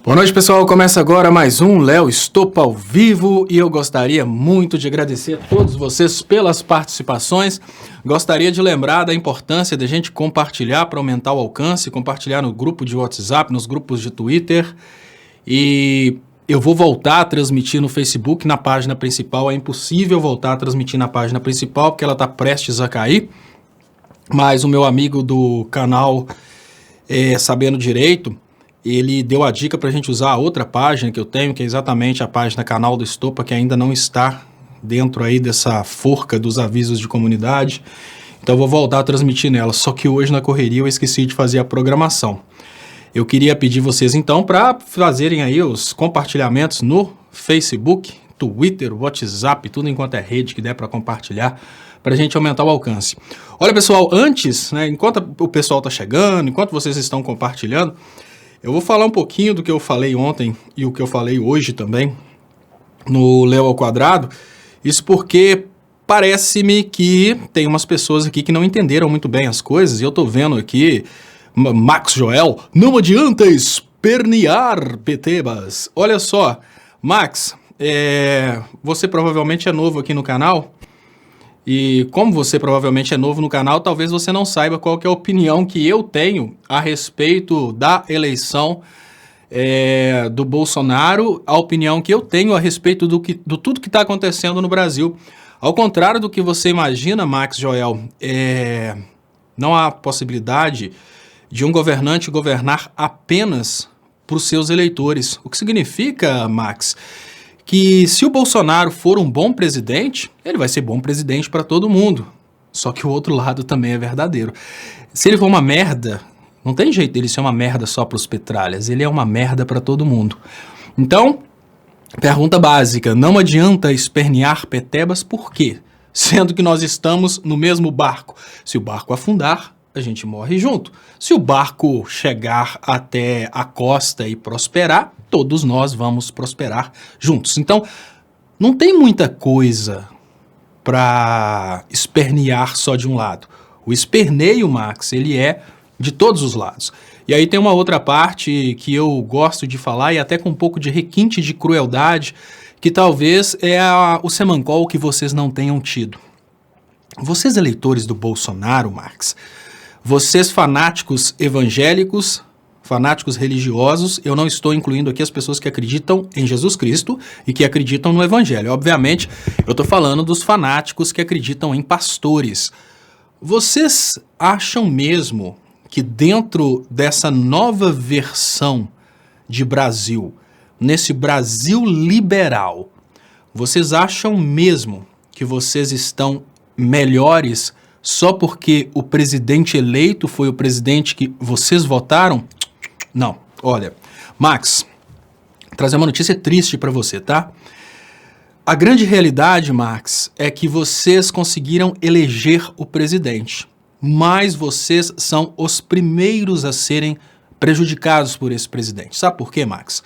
Boa noite, pessoal. Começa agora mais um Léo Estopa ao vivo e eu gostaria muito de agradecer a todos vocês pelas participações. Gostaria de lembrar da importância de a gente compartilhar para aumentar o alcance, compartilhar no grupo de WhatsApp, nos grupos de Twitter. E eu vou voltar a transmitir no Facebook, na página principal. É impossível voltar a transmitir na página principal porque ela está prestes a cair. Mas o meu amigo do canal Sabendo Direito, ele deu a dica para a gente usar a outra página que eu tenho, que é exatamente a página Canal do Estopa, que ainda não está dentro aí dessa forca dos avisos de comunidade. Então eu vou voltar a transmitir nela, só que hoje na correria eu esqueci de fazer a programação. Eu queria pedir vocês então para fazerem aí os compartilhamentos no Facebook, Twitter, WhatsApp, tudo enquanto é rede que der para compartilhar, para a gente aumentar o alcance. Olha, pessoal, antes, enquanto o pessoal está chegando, enquanto vocês estão compartilhando, eu vou falar um pouquinho do que eu falei ontem e o que eu falei hoje também no Léo ao Quadrado. Isso porque parece-me que tem umas pessoas aqui que não entenderam muito bem as coisas. E eu tô vendo aqui, Max Joel, não adianta espernear, Petebas. Olha só, Max, você provavelmente é novo aqui no canal. E como você provavelmente é novo no canal, talvez você não saiba qual que é a opinião que eu tenho a respeito da eleição do Bolsonaro, a opinião que eu tenho a respeito do tudo que está acontecendo no Brasil. Ao contrário do que você imagina, Max Joel, não há possibilidade de um governante governar apenas para os seus eleitores. O que significa, Max, que se o Bolsonaro for um bom presidente, ele vai ser bom presidente para todo mundo. Só que o outro lado também é verdadeiro. Se ele for uma merda, não tem jeito dele ser uma merda só para os petralhas. Ele é uma merda para todo mundo. Então, pergunta básica, não adianta espernear Petebas, por quê? Sendo que nós estamos no mesmo barco. Se o barco afundar, a gente morre junto. Se o barco chegar até a costa e prosperar, todos nós vamos prosperar juntos. Então, não tem muita coisa para espernear só de um lado. O esperneio, Max, ele é de todos os lados. E aí tem uma outra parte que eu gosto de falar, e até com um pouco de requinte de crueldade, que talvez é o semancol que vocês não tenham tido. Vocês eleitores do Bolsonaro, Max, vocês fanáticos evangélicos, fanáticos religiosos, eu não estou incluindo aqui as pessoas que acreditam em Jesus Cristo e que acreditam no Evangelho. Obviamente, eu estou falando dos fanáticos que acreditam em pastores. Vocês acham mesmo que dentro dessa nova versão de Brasil, nesse Brasil liberal, vocês acham mesmo que vocês estão melhores só porque o presidente eleito foi o presidente que vocês votaram? Não. Olha, Max, trazer uma notícia triste para você, tá? A grande realidade, Max, é que vocês conseguiram eleger o presidente, mas vocês são os primeiros a serem prejudicados por esse presidente. Sabe por quê, Max?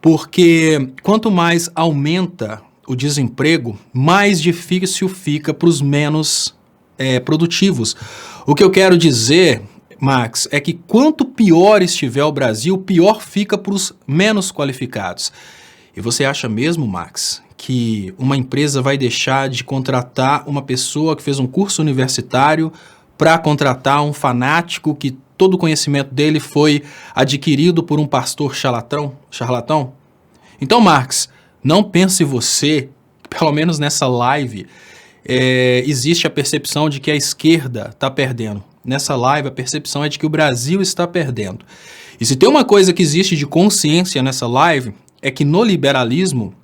Porque quanto mais aumenta o desemprego, mais difícil fica para os menos produtivos. O que eu quero dizer, Max, é que quanto pior estiver o Brasil, pior fica para os menos qualificados. E você acha mesmo, Max, que uma empresa vai deixar de contratar uma pessoa que fez um curso universitário para contratar um fanático que todo o conhecimento dele foi adquirido por um pastor charlatão? Então, Max, não pense você, pelo menos nessa live, existe a percepção de que a esquerda está perdendo. Nessa live, a percepção é de que o Brasil está perdendo. E se tem uma coisa que existe de consciência nessa live, é que no liberalismo,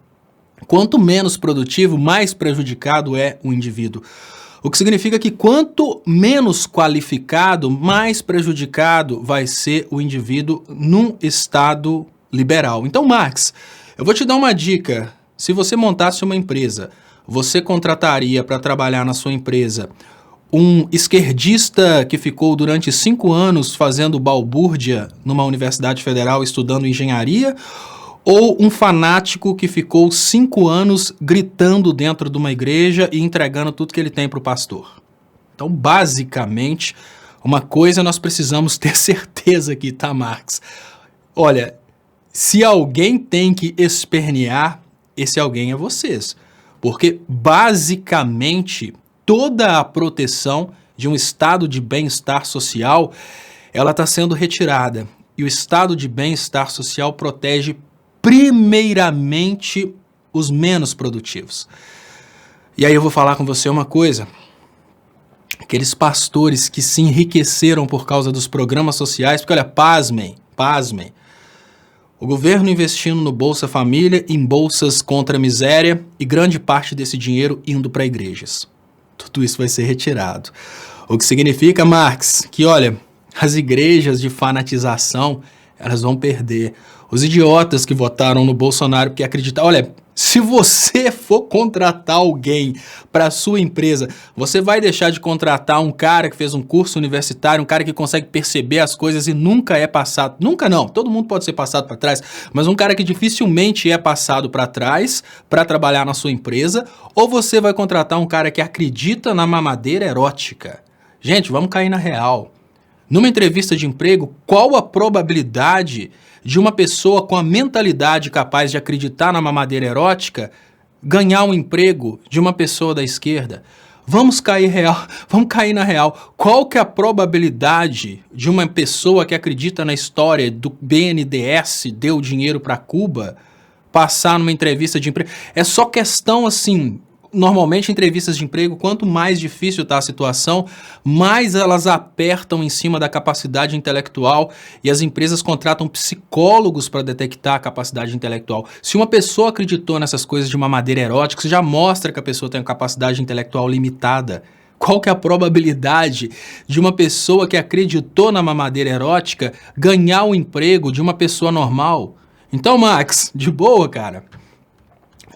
quanto menos produtivo, mais prejudicado é o indivíduo. O que significa que quanto menos qualificado, mais prejudicado vai ser o indivíduo num estado liberal. Então, Max, eu vou te dar uma dica. Se você montasse uma empresa, você contrataria para trabalhar na sua empresa um esquerdista que ficou durante 5 anos fazendo balbúrdia numa universidade federal estudando engenharia, ou um fanático que ficou 5 anos gritando dentro de uma igreja e entregando tudo que ele tem para o pastor? Então, basicamente, uma coisa nós precisamos ter certeza aqui, tá, Marx? Olha, Se alguém tem que espernear, esse alguém é vocês. Porque, basicamente, toda a proteção de um estado de bem-estar social, ela está sendo retirada. E o estado de bem-estar social protege, primeiramente, os menos produtivos. E aí eu vou falar com você uma coisa. Aqueles pastores que se enriqueceram por causa dos programas sociais, porque olha, pasmem. O governo investindo no Bolsa Família, em bolsas contra a miséria e grande parte desse dinheiro indo para igrejas. Tudo isso vai ser retirado. O que significa, Marx, que olha, as igrejas de fanatização, elas vão perder. Os idiotas que votaram no Bolsonaro porque acreditaram, olha, se você for contratar alguém para a sua empresa, você vai deixar de contratar um cara que fez um curso universitário, um cara que consegue perceber as coisas e nunca é passado, nunca não, todo mundo pode ser passado para trás, mas um cara que dificilmente é passado para trás para trabalhar na sua empresa, ou você vai contratar um cara que acredita na mamadeira erótica? Gente, vamos cair na real. Numa entrevista de emprego, qual a probabilidade de uma pessoa com a mentalidade capaz de acreditar na mamadeira erótica ganhar um emprego de uma pessoa da esquerda? Vamos cair na real. Qual que é a probabilidade de uma pessoa que acredita na história do BNDES, deu dinheiro para Cuba, passar numa entrevista de emprego? É só questão assim... Normalmente, entrevistas de emprego, quanto mais difícil está a situação, mais elas apertam em cima da capacidade intelectual e as empresas contratam psicólogos para detectar a capacidade intelectual. Se uma pessoa acreditou nessas coisas de mamadeira erótica, isso já mostra que a pessoa tem uma capacidade intelectual limitada. Qual que é a probabilidade de uma pessoa que acreditou na mamadeira erótica ganhar o emprego de uma pessoa normal? Então, Max, de boa, cara.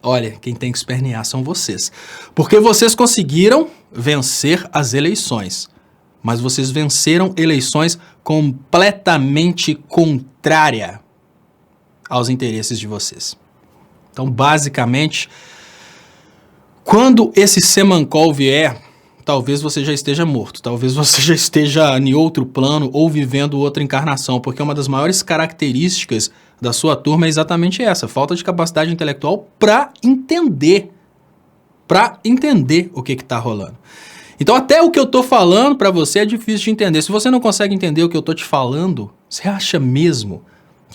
Olha, quem tem que espernear são vocês. Porque vocês conseguiram vencer as eleições. Mas vocês venceram eleições completamente contrárias aos interesses de vocês. Então, basicamente, quando esse Semancol vier, talvez você já esteja morto. Talvez você já esteja em outro plano ou vivendo outra encarnação. Porque uma das maiores características da sua turma é exatamente essa, falta de capacidade intelectual para entender o que está rolando. Então até o que eu estou falando para você é difícil de entender. Se você não consegue entender o que eu estou te falando, você acha mesmo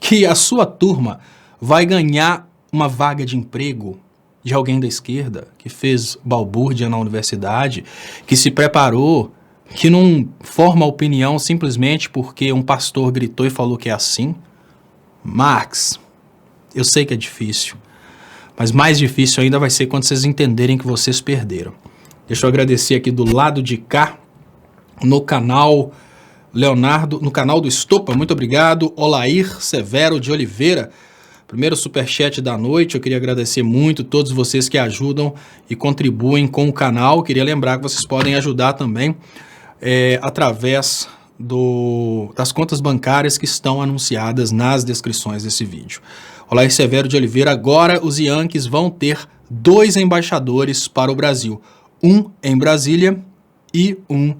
que a sua turma vai ganhar uma vaga de emprego de alguém da esquerda, que fez balbúrdia na universidade, que se preparou, que não forma opinião simplesmente porque um pastor gritou e falou que é assim? Marx, eu sei que é difícil, mas mais difícil ainda vai ser quando vocês entenderem que vocês perderam. Deixa eu agradecer aqui do lado de cá, no canal Leonardo, no canal do Estopa, muito obrigado. Olair Severo de Oliveira, primeiro superchat da noite. Eu queria agradecer muito todos vocês que ajudam e contribuem com o canal. Queria lembrar que vocês podem ajudar também através das contas bancárias que estão anunciadas nas descrições desse vídeo. Olá, Severo de Oliveira. Agora os Yankees vão ter 2 embaixadores para o Brasil. Um em Brasília e um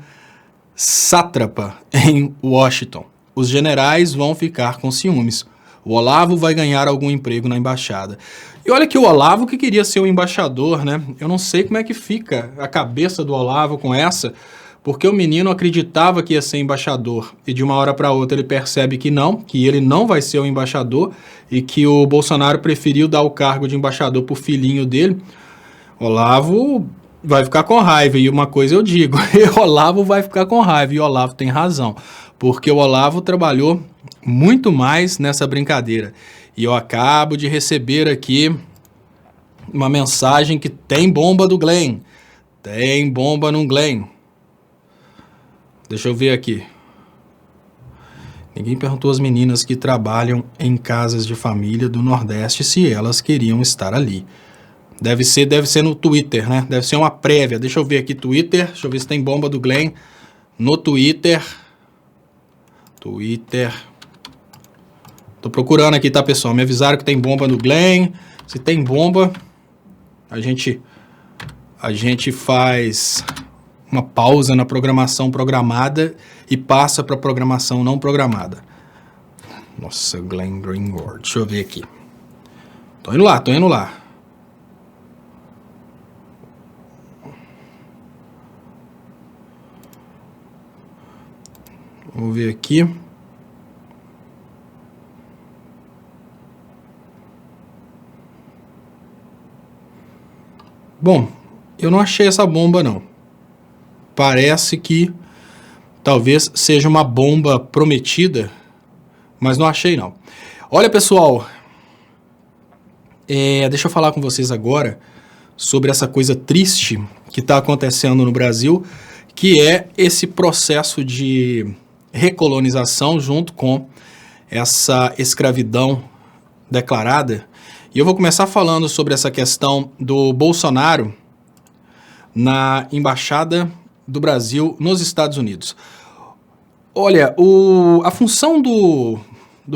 sátrapa em Washington. Os generais vão ficar com ciúmes. O Olavo vai ganhar algum emprego na embaixada. E olha que o Olavo que queria ser o embaixador, né? Eu não sei como é que fica a cabeça do Olavo com essa, porque o menino acreditava que ia ser embaixador e de uma hora para outra ele percebe que ele não vai ser o embaixador e que o Bolsonaro preferiu dar o cargo de embaixador pro filhinho dele. Olavo vai ficar com raiva, e uma coisa eu digo, Olavo vai ficar com raiva, e o Olavo tem razão, porque o Olavo trabalhou muito mais nessa brincadeira. E eu acabo de receber aqui uma mensagem que tem bomba do Glenn. Tem bomba no Glenn. Deixa eu ver aqui. Ninguém perguntou às meninas que trabalham em casas de família do Nordeste se elas queriam estar ali. Deve ser no Twitter, né? Deve ser uma prévia. Deixa eu ver aqui, Twitter. Deixa eu ver se tem bomba do Glenn. No Twitter. Tô procurando aqui, tá, pessoal? Me avisaram que tem bomba no Glenn. Se tem bomba, a gente faz uma pausa na programação programada e passa para programação não programada. Nossa, Glenn Greenwald. Deixa eu ver aqui. Tô indo lá. Vamos ver aqui. Bom, eu não achei essa bomba, não. Parece que talvez seja uma bomba prometida, mas não achei, não. Olha, pessoal, deixa eu falar com vocês agora sobre essa coisa triste que está acontecendo no Brasil, que é esse processo de recolonização junto com essa escravidão declarada. E eu vou começar falando sobre essa questão do Bolsonaro na Embaixada do Brasil nos Estados Unidos. Olha, a função do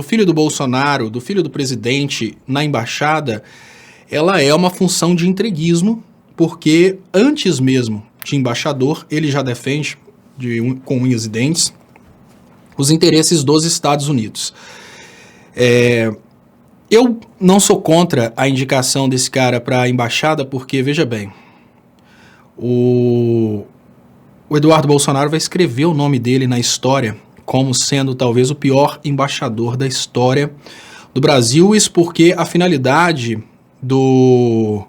filho do Bolsonaro, do filho do presidente na embaixada, ela é uma função de entreguismo, porque antes mesmo de embaixador, ele já defende, com unhas e dentes, os interesses dos Estados Unidos. Eu não sou contra a indicação desse cara para a embaixada, porque, veja bem, o Eduardo Bolsonaro vai escrever o nome dele na história como sendo talvez o pior embaixador da história do Brasil, isso porque a finalidade do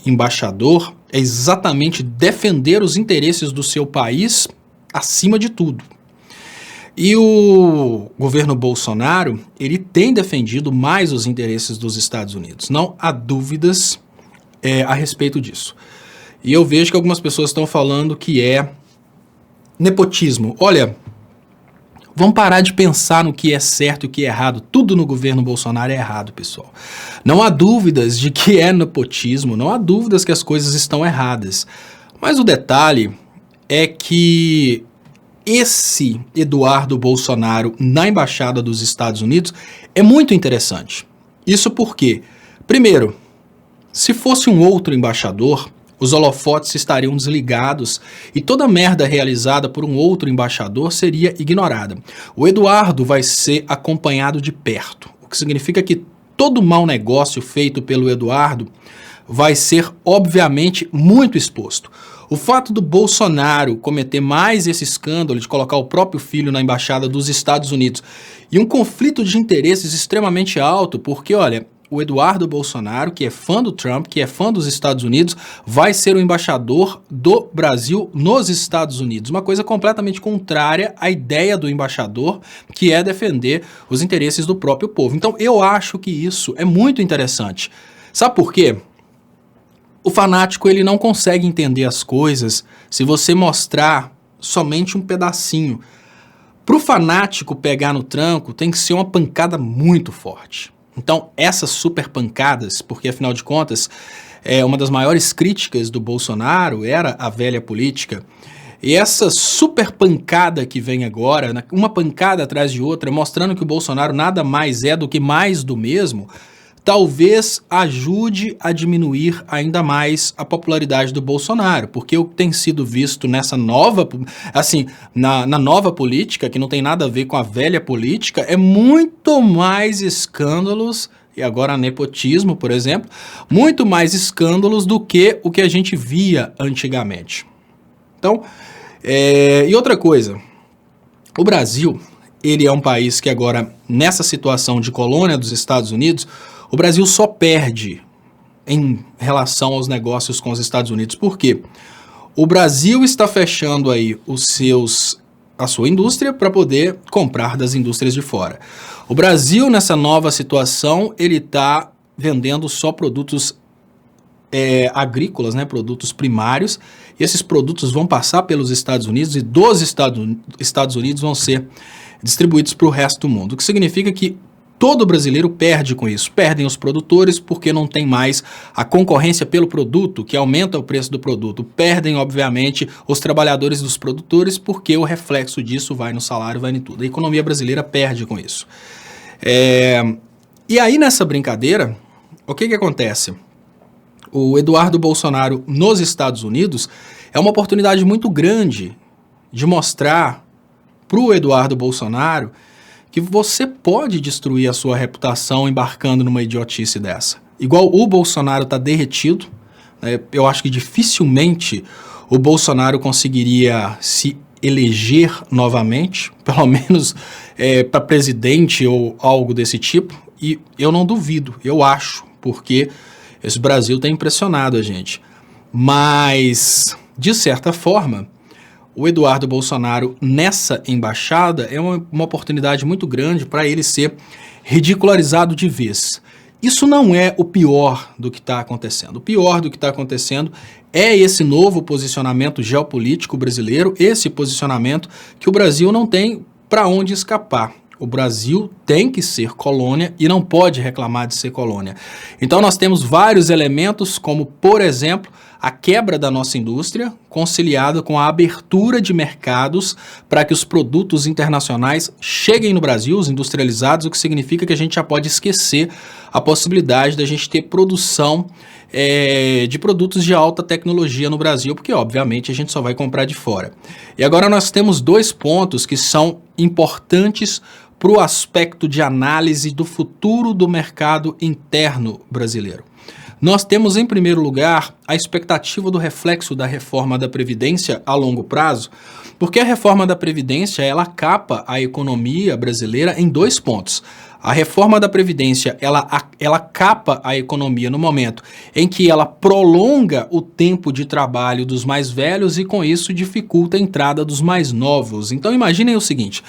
embaixador é exatamente defender os interesses do seu país acima de tudo. E o governo Bolsonaro, ele tem defendido mais os interesses dos Estados Unidos. Não há dúvidas a respeito disso. E eu vejo que algumas pessoas estão falando que é nepotismo. Olha, vamos parar de pensar no que é certo e o que é errado. Tudo no governo Bolsonaro é errado, pessoal. Não há dúvidas de que é nepotismo, não há dúvidas que as coisas estão erradas. Mas o detalhe é que esse Eduardo Bolsonaro na Embaixada dos Estados Unidos é muito interessante. Isso porque, primeiro, se fosse um outro embaixador, os holofotes estariam desligados e toda merda realizada por um outro embaixador seria ignorada. O Eduardo vai ser acompanhado de perto, o que significa que todo mau negócio feito pelo Eduardo vai ser, obviamente, muito exposto. O fato do Bolsonaro cometer mais esse escândalo de colocar o próprio filho na embaixada dos Estados Unidos e um conflito de interesses extremamente alto, porque, olha, o Eduardo Bolsonaro, que é fã do Trump, que é fã dos Estados Unidos, vai ser o embaixador do Brasil nos Estados Unidos. Uma coisa completamente contrária à ideia do embaixador, que é defender os interesses do próprio povo. Então, eu acho que isso é muito interessante. Sabe por quê? O fanático, ele não consegue entender as coisas se você mostrar somente um pedacinho. Para o fanático pegar no tranco, tem que ser uma pancada muito forte. Então, essas super pancadas, porque afinal de contas, uma das maiores críticas do Bolsonaro era a velha política, e essa super pancada que vem agora, uma pancada atrás de outra, mostrando que o Bolsonaro nada mais é do que mais do mesmo, talvez ajude a diminuir ainda mais a popularidade do Bolsonaro, porque o que tem sido visto nessa nova, assim, na nova política, que não tem nada a ver com a velha política, é muito mais escândalos, e agora nepotismo, por exemplo, muito mais escândalos do que o que a gente via antigamente. Então, e outra coisa, o Brasil, ele é um país que agora, nessa situação de colônia dos Estados Unidos, o Brasil só perde em relação aos negócios com os Estados Unidos. Por quê? O Brasil está fechando aí a sua indústria para poder comprar das indústrias de fora. O Brasil, nessa nova situação, ele está vendendo só produtos agrícolas, né, produtos primários, e esses produtos vão passar pelos Estados Unidos e dos Estados Unidos vão ser distribuídos para o resto do mundo, o que significa que todo brasileiro perde com isso. Perdem os produtores porque não tem mais a concorrência pelo produto, que aumenta o preço do produto. Perdem, obviamente, os trabalhadores dos produtores porque o reflexo disso vai no salário, vai em tudo. A economia brasileira perde com isso. E aí, nessa brincadeira, o que acontece? O Eduardo Bolsonaro nos Estados Unidos é uma oportunidade muito grande de mostrar para o Eduardo Bolsonaro que você pode destruir a sua reputação embarcando numa idiotice dessa. Igual o Bolsonaro está derretido, né? Eu acho que dificilmente o Bolsonaro conseguiria se eleger novamente, pelo menos para presidente ou algo desse tipo, e eu não duvido, eu acho, porque esse Brasil tem impressionado a gente. Mas, de certa forma, o Eduardo Bolsonaro nessa embaixada é uma oportunidade muito grande para ele ser ridicularizado de vez. Isso não é o pior do que está acontecendo. O pior do que está acontecendo é esse novo posicionamento geopolítico brasileiro, esse posicionamento que o Brasil não tem para onde escapar. O Brasil tem que ser colônia e não pode reclamar de ser colônia. Então nós temos vários elementos, como, por exemplo, a quebra da nossa indústria, conciliada com a abertura de mercados para que os produtos internacionais cheguem no Brasil, os industrializados, o que significa que a gente já pode esquecer a possibilidade da gente ter produção de produtos de alta tecnologia no Brasil, porque obviamente a gente só vai comprar de fora. E agora nós temos dois pontos que são importantes para o aspecto de análise do futuro do mercado interno brasileiro. Nós temos, em primeiro lugar, a expectativa do reflexo da reforma da Previdência a longo prazo, porque a reforma da Previdência ela capa a economia brasileira em dois pontos. A reforma da Previdência ela capa a economia no momento em que ela prolonga o tempo de trabalho dos mais velhos e, com isso, dificulta a entrada dos mais novos. Então, imaginem o seguinte: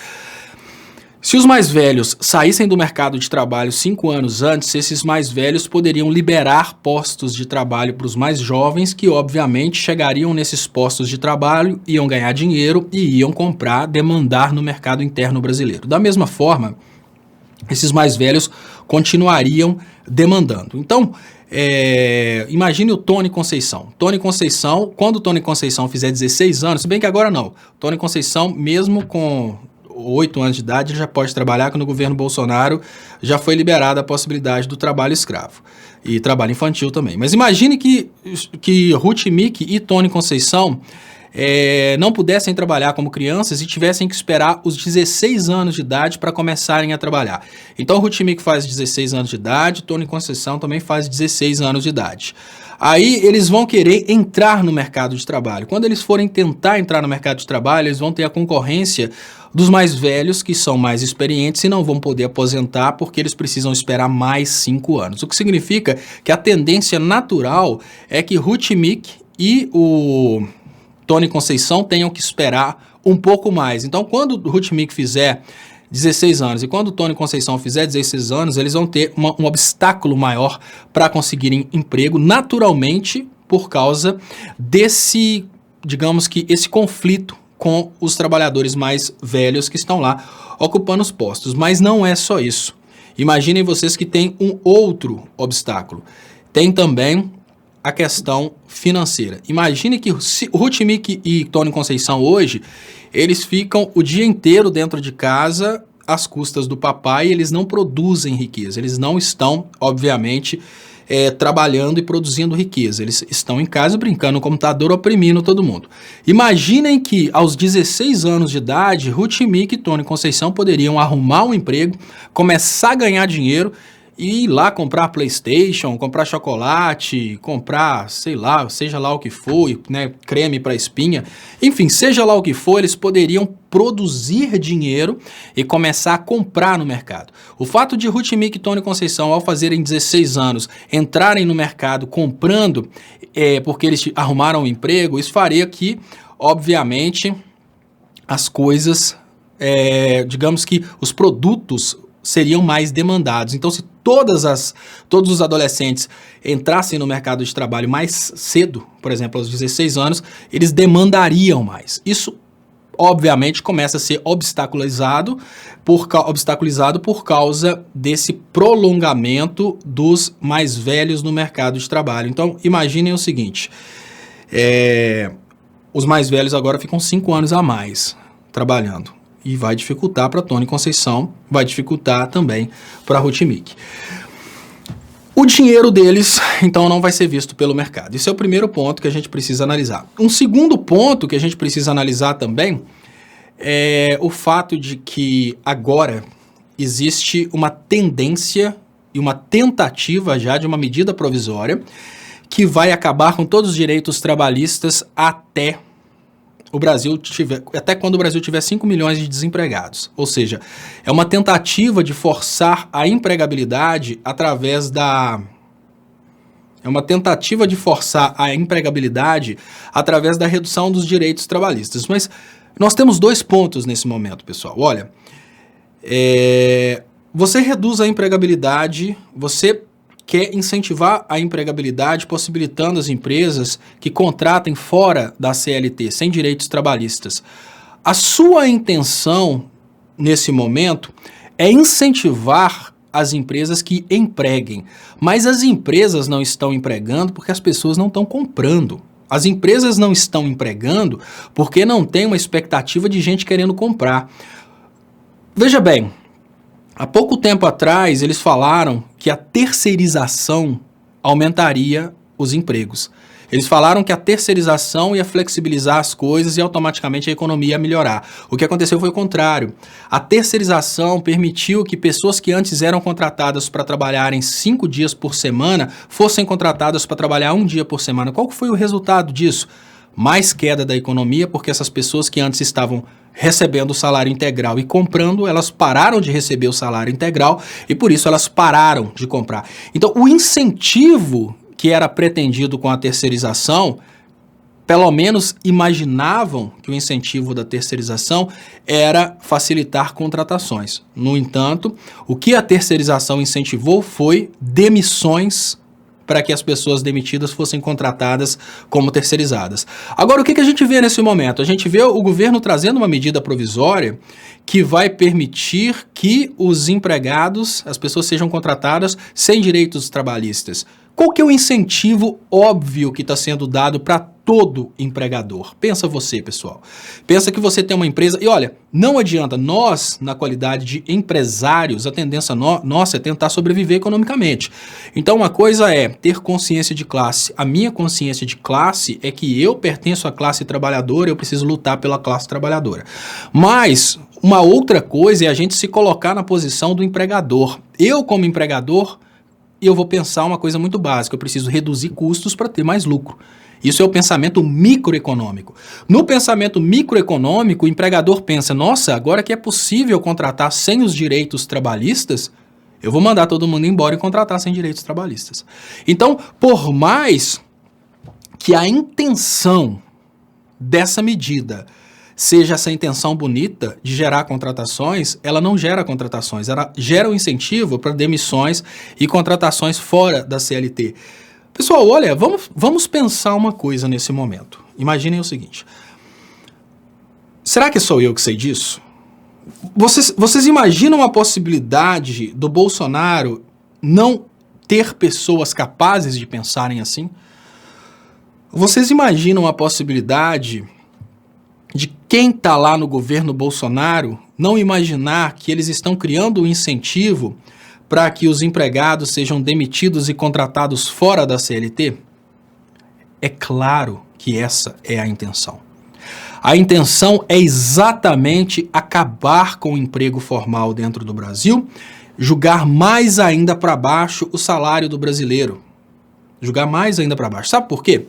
se os mais velhos saíssem do mercado de trabalho 5 anos antes, esses mais velhos poderiam liberar postos de trabalho para os mais jovens, que obviamente chegariam nesses postos de trabalho, iam ganhar dinheiro e iam comprar, demandar no mercado interno brasileiro. Da mesma forma, esses mais velhos continuariam demandando. Então, imagine o Tony Conceição. Quando o Tony Conceição fizer 16 anos, se bem que agora não, o Tony Conceição, mesmo com 8 anos de idade, ele já pode trabalhar, que no governo Bolsonaro já foi liberada a possibilidade do trabalho escravo e trabalho infantil também. Mas imagine que Ruth Mick e Tony Conceição não pudessem trabalhar como crianças e tivessem que esperar os 16 anos de idade para começarem a trabalhar. Então, Ruth Mick faz 16 anos de idade, Tony Conceição também faz 16 anos de idade. Aí eles vão querer entrar no mercado de trabalho. Quando eles forem tentar entrar no mercado de trabalho, eles vão ter a concorrência dos mais velhos, que são mais experientes e não vão poder aposentar porque eles precisam esperar mais 5 anos. O que significa que a tendência natural é que Ruth Mick e o Tony Conceição tenham que esperar um pouco mais. Então, quando Ruth Mick fizer 16 anos e quando o Tony Conceição fizer 16 anos, eles vão ter um obstáculo maior para conseguirem emprego, naturalmente, por causa desse, digamos que, esse conflito com os trabalhadores mais velhos que estão lá ocupando os postos. Mas não é só isso. Imaginem vocês que tem um outro obstáculo. Tem também a questão financeira. Imagine que Ruth Mick e Tony Conceição hoje, eles ficam o dia inteiro dentro de casa às custas do papai e eles não produzem riqueza. Eles não estão, obviamente, trabalhando e produzindo riqueza. Eles estão em casa brincando no computador, oprimindo todo mundo. Imaginem que aos 16 anos de idade, Ruth Mick e Tony Conceição poderiam arrumar um emprego, começar a ganhar dinheiro e ir lá comprar PlayStation, comprar chocolate, comprar, sei lá, seja lá o que for, né, creme para espinha. Enfim, seja lá o que for, eles poderiam produzir dinheiro e começar a comprar no mercado. O fato de Ruth Mick e Tony Conceição, ao fazerem 16 anos, entrarem no mercado comprando, porque eles arrumaram um emprego, isso faria que, obviamente, as coisas, digamos que os produtos seriam mais demandados. Então, se todos os adolescentes entrassem no mercado de trabalho mais cedo, por exemplo, aos 16 anos, eles demandariam mais. Isso, obviamente, começa a ser obstaculizado por causa desse prolongamento dos mais velhos no mercado de trabalho. Então, imaginem o seguinte, os mais velhos agora ficam 5 anos a mais trabalhando. E vai dificultar para Tony Conceição, vai dificultar também para Ruth Mick. O dinheiro deles, então, não vai ser visto pelo mercado. Esse é o primeiro ponto que a gente precisa analisar. Um segundo ponto que a gente precisa analisar também é o fato de que agora existe uma tendência e uma tentativa já de uma medida provisória que vai acabar com todos os direitos trabalhistas até quando o Brasil tiver 5 milhões de desempregados. Ou seja, é uma tentativa de forçar a empregabilidade através da redução dos direitos trabalhistas. Mas nós temos 2 pontos nesse momento, pessoal. Olha, você reduz a empregabilidade, você quer incentivar a empregabilidade, possibilitando as empresas que contratem fora da CLT, sem direitos trabalhistas. A sua intenção, nesse momento, é incentivar as empresas que empreguem. Mas as empresas não estão empregando porque as pessoas não estão comprando. As empresas não estão empregando porque não tem uma expectativa de gente querendo comprar. Veja bem, há pouco tempo atrás, eles falaram que a terceirização aumentaria os empregos. Eles falaram que a terceirização ia flexibilizar as coisas e automaticamente a economia ia melhorar. O que aconteceu foi o contrário. A terceirização permitiu que pessoas que antes eram contratadas para trabalharem 5 dias por semana fossem contratadas para trabalhar 1 dia por semana. Qual foi o resultado disso? Mais queda da economia, porque essas pessoas que antes estavam recebendo o salário integral e comprando, elas pararam de receber o salário integral e por isso elas pararam de comprar. Então, o incentivo que era pretendido com a terceirização, pelo menos imaginavam que o incentivo da terceirização era facilitar contratações. No entanto, o que a terceirização incentivou foi demissões para que as pessoas demitidas fossem contratadas como terceirizadas. Agora, o que a gente vê nesse momento? A gente vê o governo trazendo uma medida provisória que vai permitir que os empregados, as pessoas sejam contratadas sem direitos trabalhistas. Qual que é o incentivo óbvio que está sendo dado para todo empregador? Pensa você, pessoal. Pensa que você tem uma empresa e olha, não adianta, nós, na qualidade de empresários, a tendência nossa é tentar sobreviver economicamente. Então, uma coisa é ter consciência de classe. A minha consciência de classe é que eu pertenço à classe trabalhadora, eu preciso lutar pela classe trabalhadora. Mas uma outra coisa é a gente se colocar na posição do empregador. Eu, como empregador, eu vou pensar uma coisa muito básica, eu preciso reduzir custos para ter mais lucro. Isso é o pensamento microeconômico. No pensamento microeconômico, o empregador pensa, nossa, agora que é possível contratar sem os direitos trabalhistas, eu vou mandar todo mundo embora e contratar sem direitos trabalhistas. Então, por mais que a intenção dessa medida seja essa intenção bonita de gerar contratações, ela não gera contratações, ela gera um incentivo para demissões e contratações fora da CLT. Pessoal, olha, vamos pensar uma coisa nesse momento. Imaginem o seguinte, será que sou eu que sei disso? Vocês imaginam a possibilidade do Bolsonaro não ter pessoas capazes de pensarem assim? Vocês imaginam a possibilidade de quem está lá no governo Bolsonaro não imaginar que eles estão criando um incentivo para que os empregados sejam demitidos e contratados fora da CLT? É claro que essa é a intenção. A intenção é exatamente acabar com o emprego formal dentro do Brasil, jogar mais ainda para baixo o salário do brasileiro. Jogar mais ainda para baixo. Sabe por quê?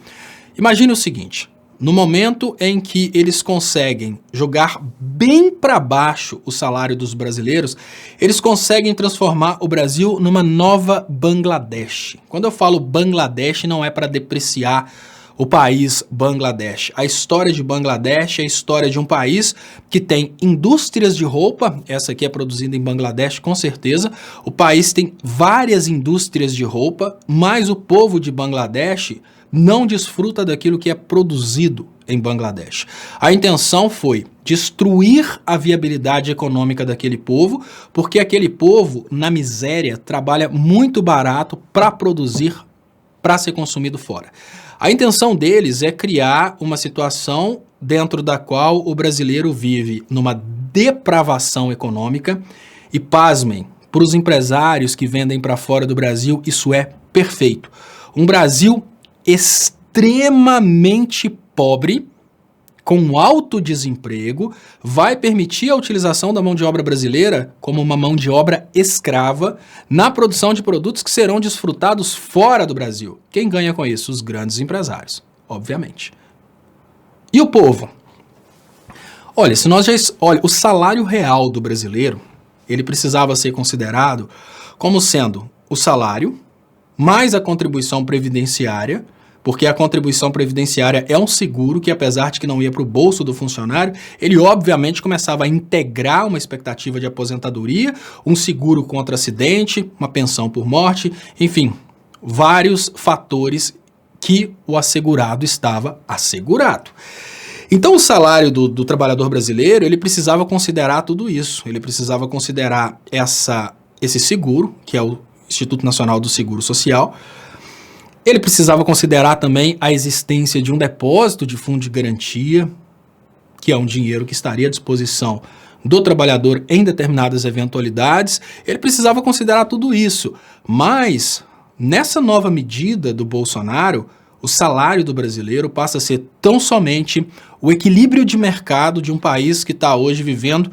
Imagine o seguinte, no momento em que eles conseguem jogar bem para baixo o salário dos brasileiros, eles conseguem transformar o Brasil numa nova Bangladesh. Quando eu falo Bangladesh, não é para depreciar o país Bangladesh. A história de Bangladesh é a história de um país que tem indústrias de roupa, essa aqui é produzida em Bangladesh com certeza, o país tem várias indústrias de roupa, mas o povo de Bangladesh não desfruta daquilo que é produzido em Bangladesh. A intenção foi destruir a viabilidade econômica daquele povo, porque aquele povo, na miséria, trabalha muito barato para produzir, para ser consumido fora. A intenção deles é criar uma situação dentro da qual o brasileiro vive numa depravação econômica e, pasmem, para os empresários que vendem para fora do Brasil, isso é perfeito. Um Brasil extremamente pobre, com alto desemprego, vai permitir a utilização da mão de obra brasileira como uma mão de obra escrava na produção de produtos que serão desfrutados fora do Brasil. Quem ganha com isso? Os grandes empresários, obviamente. E o povo? Olha, o salário real do brasileiro, ele precisava ser considerado como sendo o salário mais a contribuição previdenciária, porque a contribuição previdenciária é um seguro que, apesar de que não ia para o bolso do funcionário, ele obviamente começava a integrar uma expectativa de aposentadoria, um seguro contra acidente, uma pensão por morte, enfim, vários fatores que o assegurado estava assegurado. Então o salário do trabalhador brasileiro, ele precisava considerar tudo isso, ele precisava considerar esse seguro, que é o Instituto Nacional do Seguro Social. Ele precisava considerar também a existência de um depósito de fundo de garantia, que é um dinheiro que estaria à disposição do trabalhador em determinadas eventualidades. Ele precisava considerar tudo isso. Mas, nessa nova medida do Bolsonaro, o salário do brasileiro passa a ser tão somente o equilíbrio de mercado de um país que está hoje vivendo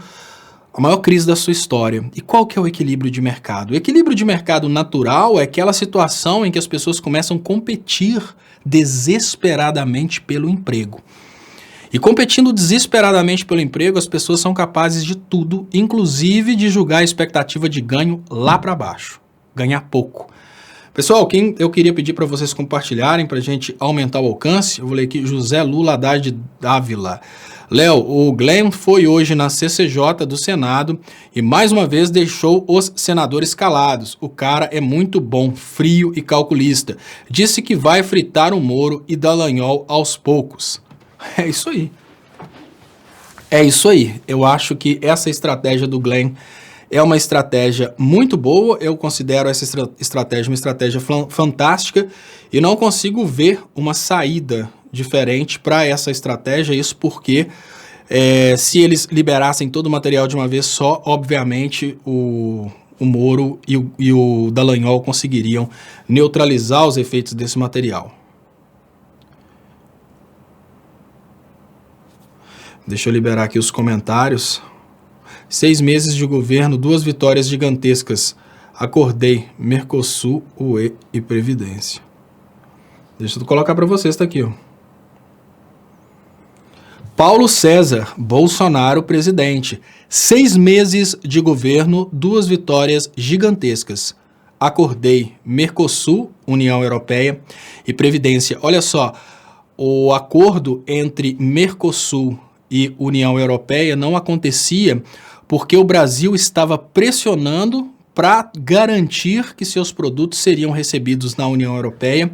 a maior crise da sua história. E qual que é o equilíbrio de mercado? O equilíbrio de mercado natural é aquela situação em que as pessoas começam a competir desesperadamente pelo emprego. E competindo desesperadamente pelo emprego, as pessoas são capazes de tudo, inclusive de julgar a expectativa de ganho lá para baixo. Ganhar pouco. Pessoal, quem eu queria pedir para vocês compartilharem para a gente aumentar o alcance, eu vou ler aqui, José Lula Haddad Dávila. Léo, o Glenn foi hoje na CCJ do Senado e mais uma vez deixou os senadores calados. O cara é muito bom, frio e calculista. Disse que vai fritar o Moro e Dallagnol aos poucos. É isso aí. É isso aí. Eu acho que essa estratégia do Glenn é uma estratégia muito boa, eu considero essa estratégia uma estratégia fantástica e não consigo ver uma saída diferente para essa estratégia, isso porque se eles liberassem todo o material de uma vez só, obviamente o Moro e o Dallagnol conseguiriam neutralizar os efeitos desse material. Deixa eu liberar aqui os comentários. 6 meses de governo, 2 vitórias gigantescas. Acordei, Mercosul, UE e Previdência. Deixa eu colocar para vocês, tá aqui, ó. Paulo César, Bolsonaro presidente. 6 meses de governo, 2 vitórias gigantescas. Acordei, Mercosul, União Europeia e Previdência. Olha só, o acordo entre Mercosul e União Europeia não acontecia porque o Brasil estava pressionando para garantir que seus produtos seriam recebidos na União Europeia.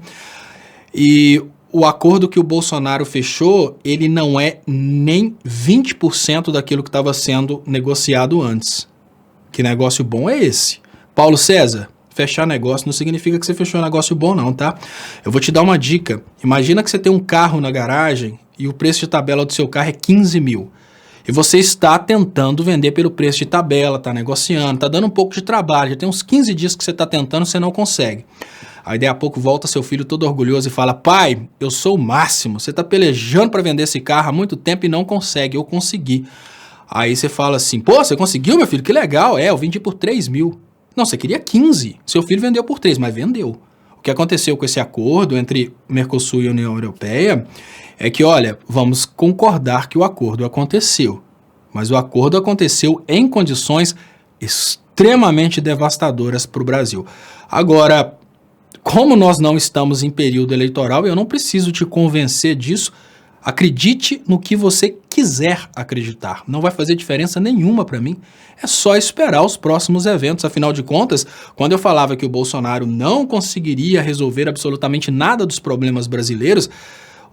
E o acordo que o Bolsonaro fechou, ele não é nem 20% daquilo que estava sendo negociado antes. Que negócio bom é esse? Paulo César, fechar negócio não significa que você fechou um negócio bom não, tá? Eu vou te dar uma dica. Imagina que você tem um carro na garagem e o preço de tabela do seu carro é 15 mil. E você está tentando vender pelo preço de tabela, está negociando, está dando um pouco de trabalho, já tem uns 15 dias que você está tentando, você não consegue. Aí daí a pouco volta seu filho todo orgulhoso e fala, pai, eu sou o máximo, você está pelejando para vender esse carro há muito tempo e não consegue, eu consegui. Aí você fala assim, pô, você conseguiu, meu filho? Que legal, eu vendi por 3 mil. Não, você queria 15, seu filho vendeu por 3, mas vendeu. O que aconteceu com esse acordo entre Mercosul e União Europeia é que, olha, vamos concordar que o acordo aconteceu, mas o acordo aconteceu em condições extremamente devastadoras para o Brasil. Agora, como nós não estamos em período eleitoral, eu não preciso te convencer disso. Acredite no que você quiser acreditar. Não vai fazer diferença nenhuma para mim. É só esperar os próximos eventos. Afinal de contas, quando eu falava que o Bolsonaro não conseguiria resolver absolutamente nada dos problemas brasileiros,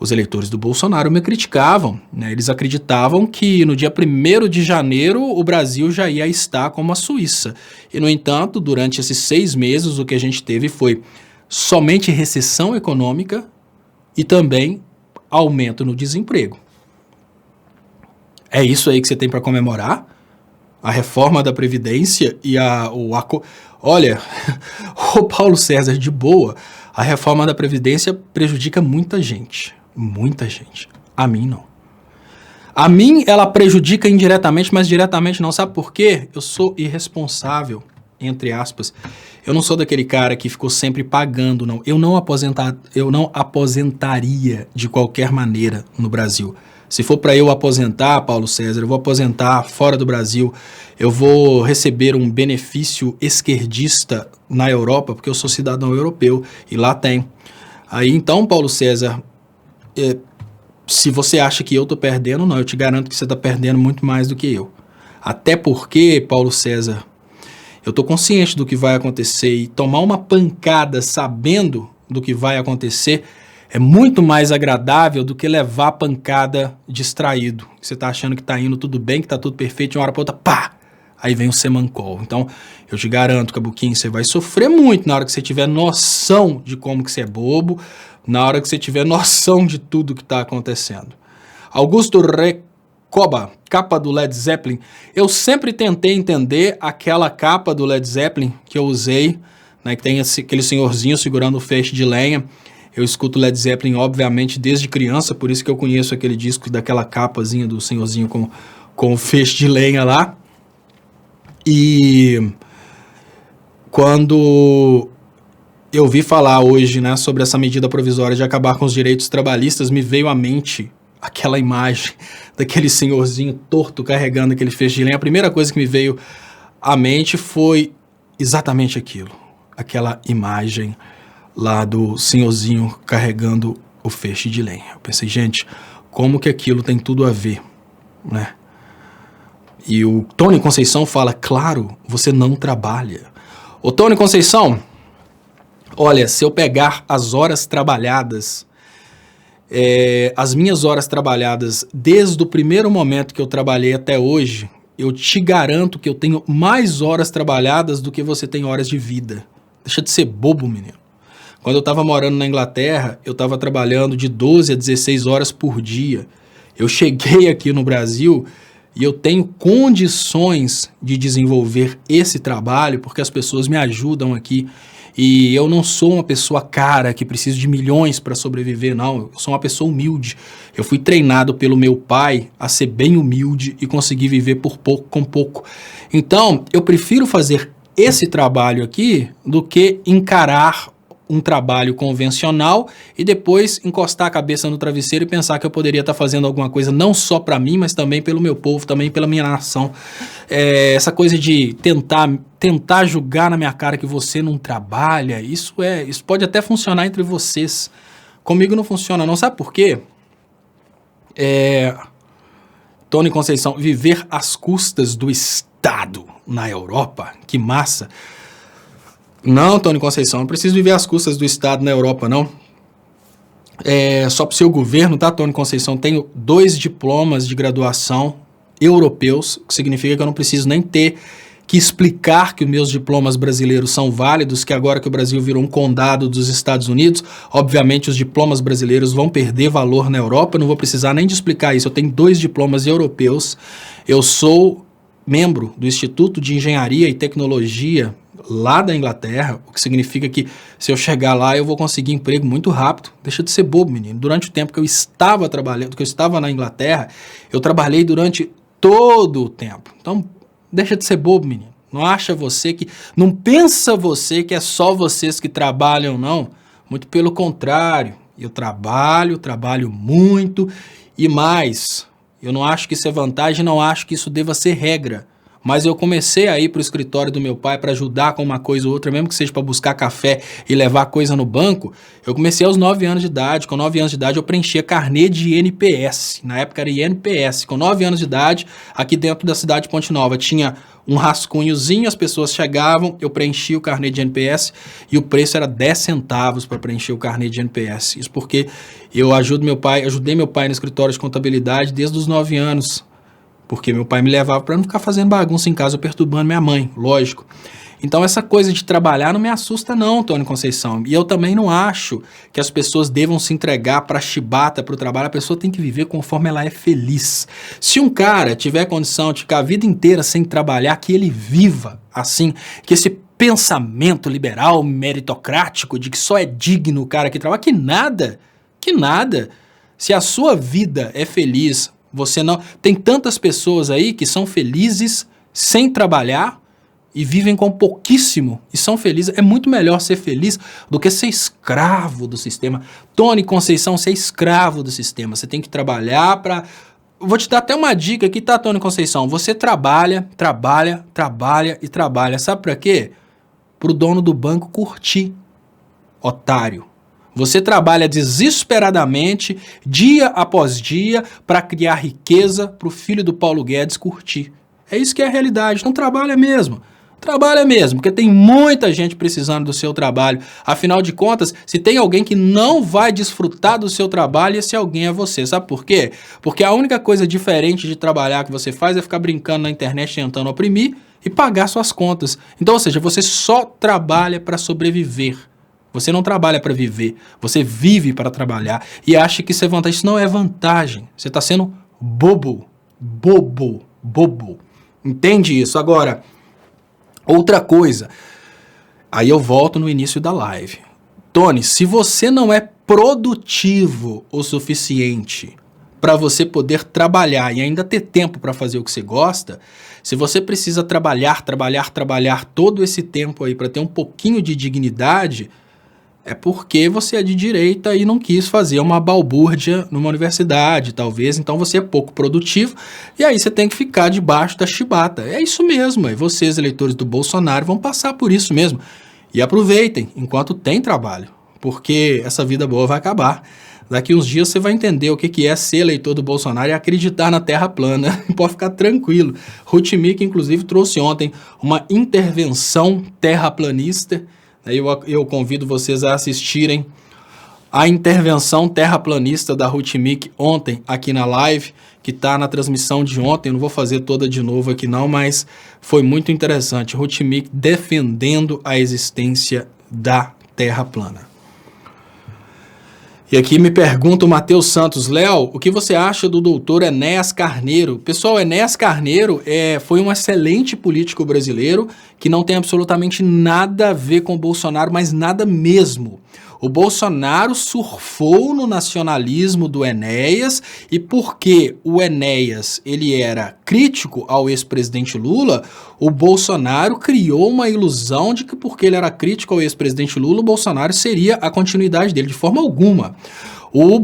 os eleitores do Bolsonaro me criticavam, né? Eles acreditavam que no dia 1º de janeiro o Brasil já ia estar como a Suíça. E, no entanto, durante esses 6 meses, o que a gente teve foi somente recessão econômica e também aumento no desemprego. É isso aí que você tem para comemorar? A reforma da Previdência e Olha, o Paulo César, de boa, a reforma da Previdência prejudica muita gente. Muita gente. A mim, não. A mim, ela prejudica indiretamente, mas diretamente não. Sabe por quê? Eu sou irresponsável, entre aspas. Eu não sou daquele cara que ficou sempre pagando, não. Eu não aposentaria de qualquer maneira no Brasil. Se for para eu aposentar, Paulo César, eu vou aposentar fora do Brasil. Eu vou receber um benefício esquerdista na Europa, porque eu sou cidadão europeu e lá tem. Aí então, Paulo César, se você acha que eu tô perdendo, não, eu te garanto que você tá perdendo muito mais do que eu. Até porque, Paulo César, eu tô consciente do que vai acontecer e tomar uma pancada sabendo do que vai acontecer é muito mais agradável do que levar a pancada distraído. Você tá achando que tá indo tudo bem, que tá tudo perfeito, de uma hora pra outra, pá! Aí vem o semancol. Então, eu te garanto, Cabuquinho, você vai sofrer muito na hora que você tiver noção de como que você é bobo, na hora que você tiver noção de tudo que está acontecendo. Augusto Recoba, capa do Led Zeppelin. Eu sempre tentei entender aquela capa do Led Zeppelin que eu usei, né, que tem aquele senhorzinho segurando o feixe de lenha. Eu escuto Led Zeppelin, obviamente, desde criança, por isso que eu conheço aquele disco daquela capazinha do senhorzinho com o feixe de lenha lá. E quando eu vi falar hoje, né, sobre essa medida provisória de acabar com os direitos trabalhistas, me veio à mente aquela imagem daquele senhorzinho torto carregando aquele feixe de lenha. A primeira coisa que me veio à mente foi exatamente aquilo, aquela imagem lá do senhorzinho carregando o feixe de lenha. Eu pensei, gente, como que aquilo tem tudo a ver, né? E o Tony Conceição fala, claro, você não trabalha. Ô Tony Conceição, olha, se eu pegar as horas trabalhadas, as minhas horas trabalhadas desde o primeiro momento que eu trabalhei até hoje, eu te garanto que eu tenho mais horas trabalhadas do que você tem horas de vida. Deixa de ser bobo, menino. Quando eu estava morando na Inglaterra, eu estava trabalhando de 12 a 16 horas por dia. Eu cheguei aqui no Brasil e eu tenho condições de desenvolver esse trabalho porque as pessoas me ajudam aqui. E eu não sou uma pessoa cara que precisa de milhões para sobreviver, não. Eu sou uma pessoa humilde. Eu fui treinado pelo meu pai a ser bem humilde e conseguir viver por pouco com pouco. Então, eu prefiro fazer esse trabalho aqui do que encarar um trabalho convencional e depois encostar a cabeça no travesseiro e pensar que eu poderia estar fazendo alguma coisa não só para mim, mas também pelo meu povo, também pela minha nação. Essa coisa de tentar julgar na minha cara que você não trabalha, isso pode até funcionar entre vocês. Comigo não funciona não. Sabe por quê? Tony Conceição, viver às custas do Estado na Europa, que massa. Não, Tony Conceição, não preciso viver às custas do Estado na Europa, não. Só para o seu governo, tá, Tony Conceição? Tenho 2 diplomas de graduação europeus, o que significa que eu não preciso nem ter que explicar que os meus diplomas brasileiros são válidos, que agora que o Brasil virou um condado dos Estados Unidos, obviamente os diplomas brasileiros vão perder valor na Europa, eu não vou precisar nem de explicar isso. Eu tenho 2 diplomas europeus, eu sou membro do Instituto de Engenharia e Tecnologia lá da Inglaterra, o que significa que se eu chegar lá eu vou conseguir emprego muito rápido. Deixa de ser bobo, menino. Durante o tempo que eu estava trabalhando, que eu estava na Inglaterra, eu trabalhei durante todo o tempo. Então, deixa de ser bobo, menino. Não pensa você que é só vocês que trabalham, não. Muito pelo contrário. Eu trabalho muito e mais. Eu não acho que isso é vantagem, não acho que isso deva ser regra. Mas eu comecei a ir para o escritório do meu pai para ajudar com uma coisa ou outra, mesmo que seja para buscar café e levar coisa no banco. Eu comecei aos 9 anos de idade. Com 9 anos de idade eu preenchia carnê de INPS. Na época era INPS. Com 9 anos de idade, aqui dentro da cidade de Ponte Nova, tinha um rascunhozinho, as pessoas chegavam, eu preenchia o carnê de INPS e o preço era 10 centavos para preencher o carnê de INPS. Isso porque eu ajudei meu pai no escritório de contabilidade desde os 9 anos. Porque meu pai me levava para não ficar fazendo bagunça em casa, perturbando minha mãe, lógico. Então essa coisa de trabalhar não me assusta não, Tony Conceição. E eu também não acho que as pessoas devam se entregar para a chibata, para o trabalho. A pessoa tem que viver conforme ela é feliz. Se um cara tiver condição de ficar a vida inteira sem trabalhar, que ele viva assim, que esse pensamento liberal, meritocrático, de que só é digno o cara que trabalha, que nada. Se a sua vida é feliz Você não... Tem tantas pessoas aí que são felizes sem trabalhar e vivem com pouquíssimo e são felizes. É muito melhor ser feliz do que ser escravo do sistema. Tony Conceição, ser escravo do sistema. Você tem que trabalhar para... Vou te dar até uma dica aqui, tá, Tony Conceição? Você trabalha, trabalha, trabalha e trabalha. Sabe para quê? Pro dono do banco curtir, otário. Você trabalha desesperadamente, dia após dia, para criar riqueza para o filho do Paulo Guedes curtir. É isso que é a realidade. Então trabalha mesmo. Trabalha mesmo, porque tem muita gente precisando do seu trabalho. Afinal de contas, se tem alguém que não vai desfrutar do seu trabalho, esse alguém é você. Sabe por quê? Porque a única coisa diferente de trabalhar que você faz é ficar brincando na internet tentando oprimir e pagar suas contas. Então, ou seja, você só trabalha para sobreviver. Você não trabalha para viver, você vive para trabalhar e acha que isso é vantagem. Isso não é vantagem. Você está sendo bobo. Bobo. Bobo. Entende isso? Agora, outra coisa. Aí eu volto no início da live. Tony, se você não é produtivo o suficiente para você poder trabalhar e ainda ter tempo para fazer o que você gosta, se você precisa trabalhar todo esse tempo aí para ter um pouquinho de dignidade, é porque você é de direita e não quis fazer uma balbúrdia numa universidade, talvez. Então você é pouco produtivo e aí você tem que ficar debaixo da chibata. É isso mesmo. E vocês, eleitores do Bolsonaro, vão passar por isso mesmo. E aproveitem enquanto tem trabalho, porque essa vida boa vai acabar. Daqui uns dias você vai entender o que é ser eleitor do Bolsonaro e acreditar na terra plana. Pode ficar tranquilo. Rutimic, inclusive, trouxe ontem uma intervenção terraplanista. Eu convido vocês a assistirem a intervenção terraplanista da Rutimic ontem aqui na live, que está na transmissão de ontem. Eu não vou fazer toda de novo aqui não, mas foi muito interessante. Rutimic defendendo a existência da terra plana. E aqui me pergunta o Matheus Santos, Léo, o que você acha do doutor Enéas Carneiro? Pessoal, Enéas Carneiro foi um excelente político brasileiro que não tem absolutamente nada a ver com o Bolsonaro, mas nada mesmo. O Bolsonaro surfou no nacionalismo do Enéas e porque o Enéas ele era crítico ao ex-presidente Lula, o Bolsonaro criou uma ilusão de que porque ele era crítico ao ex-presidente Lula, o Bolsonaro seria a continuidade dele, de forma alguma. O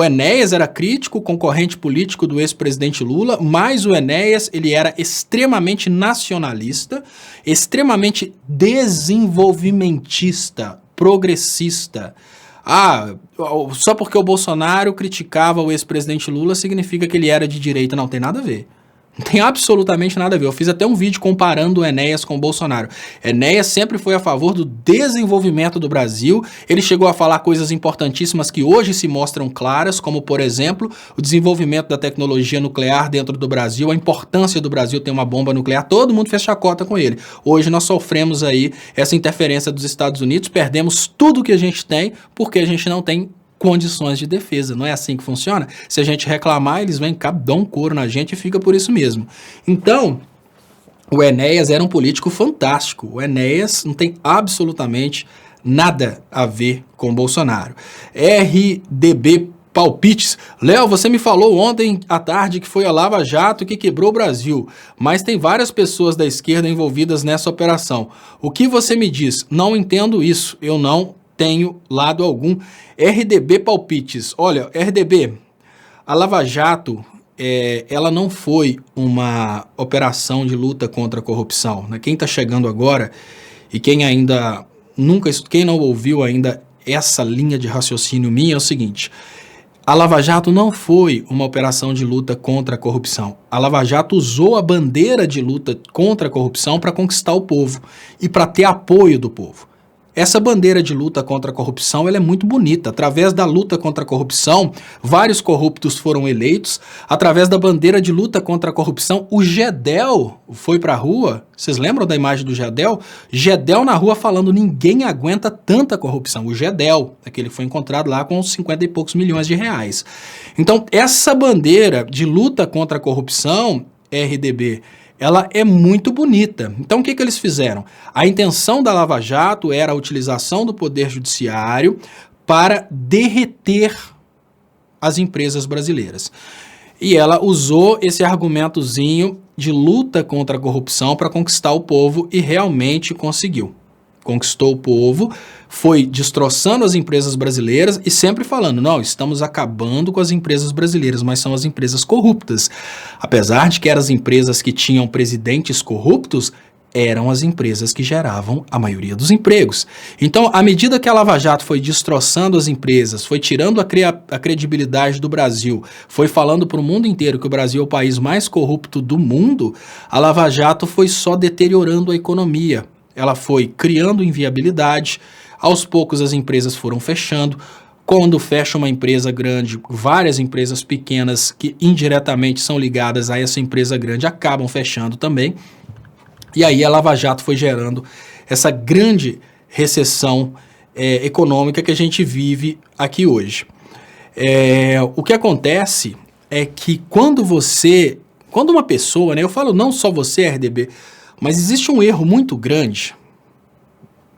Enéas era crítico, concorrente político do ex-presidente Lula, mas o Enéas ele era extremamente nacionalista, extremamente desenvolvimentista, progressista. Só porque o Bolsonaro criticava o ex-presidente Lula significa que ele era de direita. Não tem nada a ver. Não tem absolutamente nada a ver. Eu fiz até um vídeo comparando o Enéas com o Bolsonaro. Enéas sempre foi a favor do desenvolvimento do Brasil. Ele chegou a falar coisas importantíssimas que hoje se mostram claras, como, por exemplo, o desenvolvimento da tecnologia nuclear dentro do Brasil, a importância do Brasil ter uma bomba nuclear. Todo mundo fez chacota com ele. Hoje nós sofremos aí essa interferência dos Estados Unidos, perdemos tudo que a gente tem porque a gente não tem condições de defesa. Não é assim que funciona? Se a gente reclamar, eles vêm cá, dão um couro na gente e fica por isso mesmo. Então, o Enéas era um político fantástico. O Enéas não tem absolutamente nada a ver com o Bolsonaro. RDB Palpites. Léo, você me falou ontem à tarde que foi a Lava Jato que quebrou o Brasil, mas tem várias pessoas da esquerda envolvidas nessa operação. O que você me diz? Não entendo isso. Eu não tenho lado algum. RDB Palpites. Olha, RDB, a Lava Jato, ela não foi uma operação de luta contra a corrupção. Né? Quem está chegando agora e quem não ouviu ainda essa linha de raciocínio minha é o seguinte: a Lava Jato não foi uma operação de luta contra a corrupção. A Lava Jato usou a bandeira de luta contra a corrupção para conquistar o povo e para ter apoio do povo. Essa bandeira de luta contra a corrupção ela é muito bonita. Através da luta contra a corrupção, vários corruptos foram eleitos. Através da bandeira de luta contra a corrupção, o Gedel foi para a rua. Vocês lembram da imagem do Gedel? Gedel na rua falando, ninguém aguenta tanta corrupção. O Gedel, aquele que foi encontrado lá com uns 50 e poucos milhões de reais. Então, essa bandeira de luta contra a corrupção, RDB, ela é muito bonita. Então, o que eles fizeram? A intenção da Lava Jato era a utilização do Poder Judiciário para derreter as empresas brasileiras. E ela usou esse argumentozinho de luta contra a corrupção para conquistar o povo e realmente conseguiu. Conquistou o povo, foi destroçando as empresas brasileiras e sempre falando, não, estamos acabando com as empresas brasileiras, mas são as empresas corruptas. Apesar de que eram as empresas que tinham presidentes corruptos, eram as empresas que geravam a maioria dos empregos. Então, à medida que a Lava Jato foi destroçando as empresas, foi tirando a credibilidade do Brasil, foi falando para o mundo inteiro que o Brasil é o país mais corrupto do mundo, a Lava Jato foi só deteriorando a economia. Ela foi criando inviabilidade, aos poucos as empresas foram fechando. Quando fecha uma empresa grande, várias empresas pequenas que indiretamente são ligadas a essa empresa grande acabam fechando também. E aí a Lava Jato foi gerando essa grande recessão econômica que a gente vive aqui hoje. O que acontece é que quando uma pessoa, né, eu falo não só você, RDB, mas existe um erro muito grande,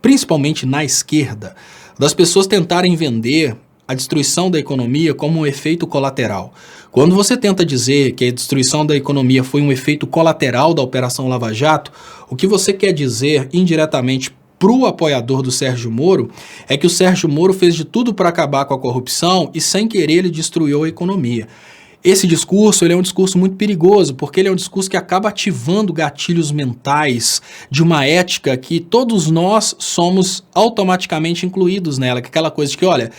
principalmente na esquerda, das pessoas tentarem vender a destruição da economia como um efeito colateral. Quando você tenta dizer que a destruição da economia foi um efeito colateral da Operação Lava Jato, o que você quer dizer indiretamente para o apoiador do Sérgio Moro é que o Sérgio Moro fez de tudo para acabar com a corrupção e sem querer ele destruiu a economia. Esse discurso ele é um discurso muito perigoso, porque ele é um discurso que acaba ativando gatilhos mentais de uma ética que todos nós somos automaticamente incluídos nela, que é aquela coisa de que, olha,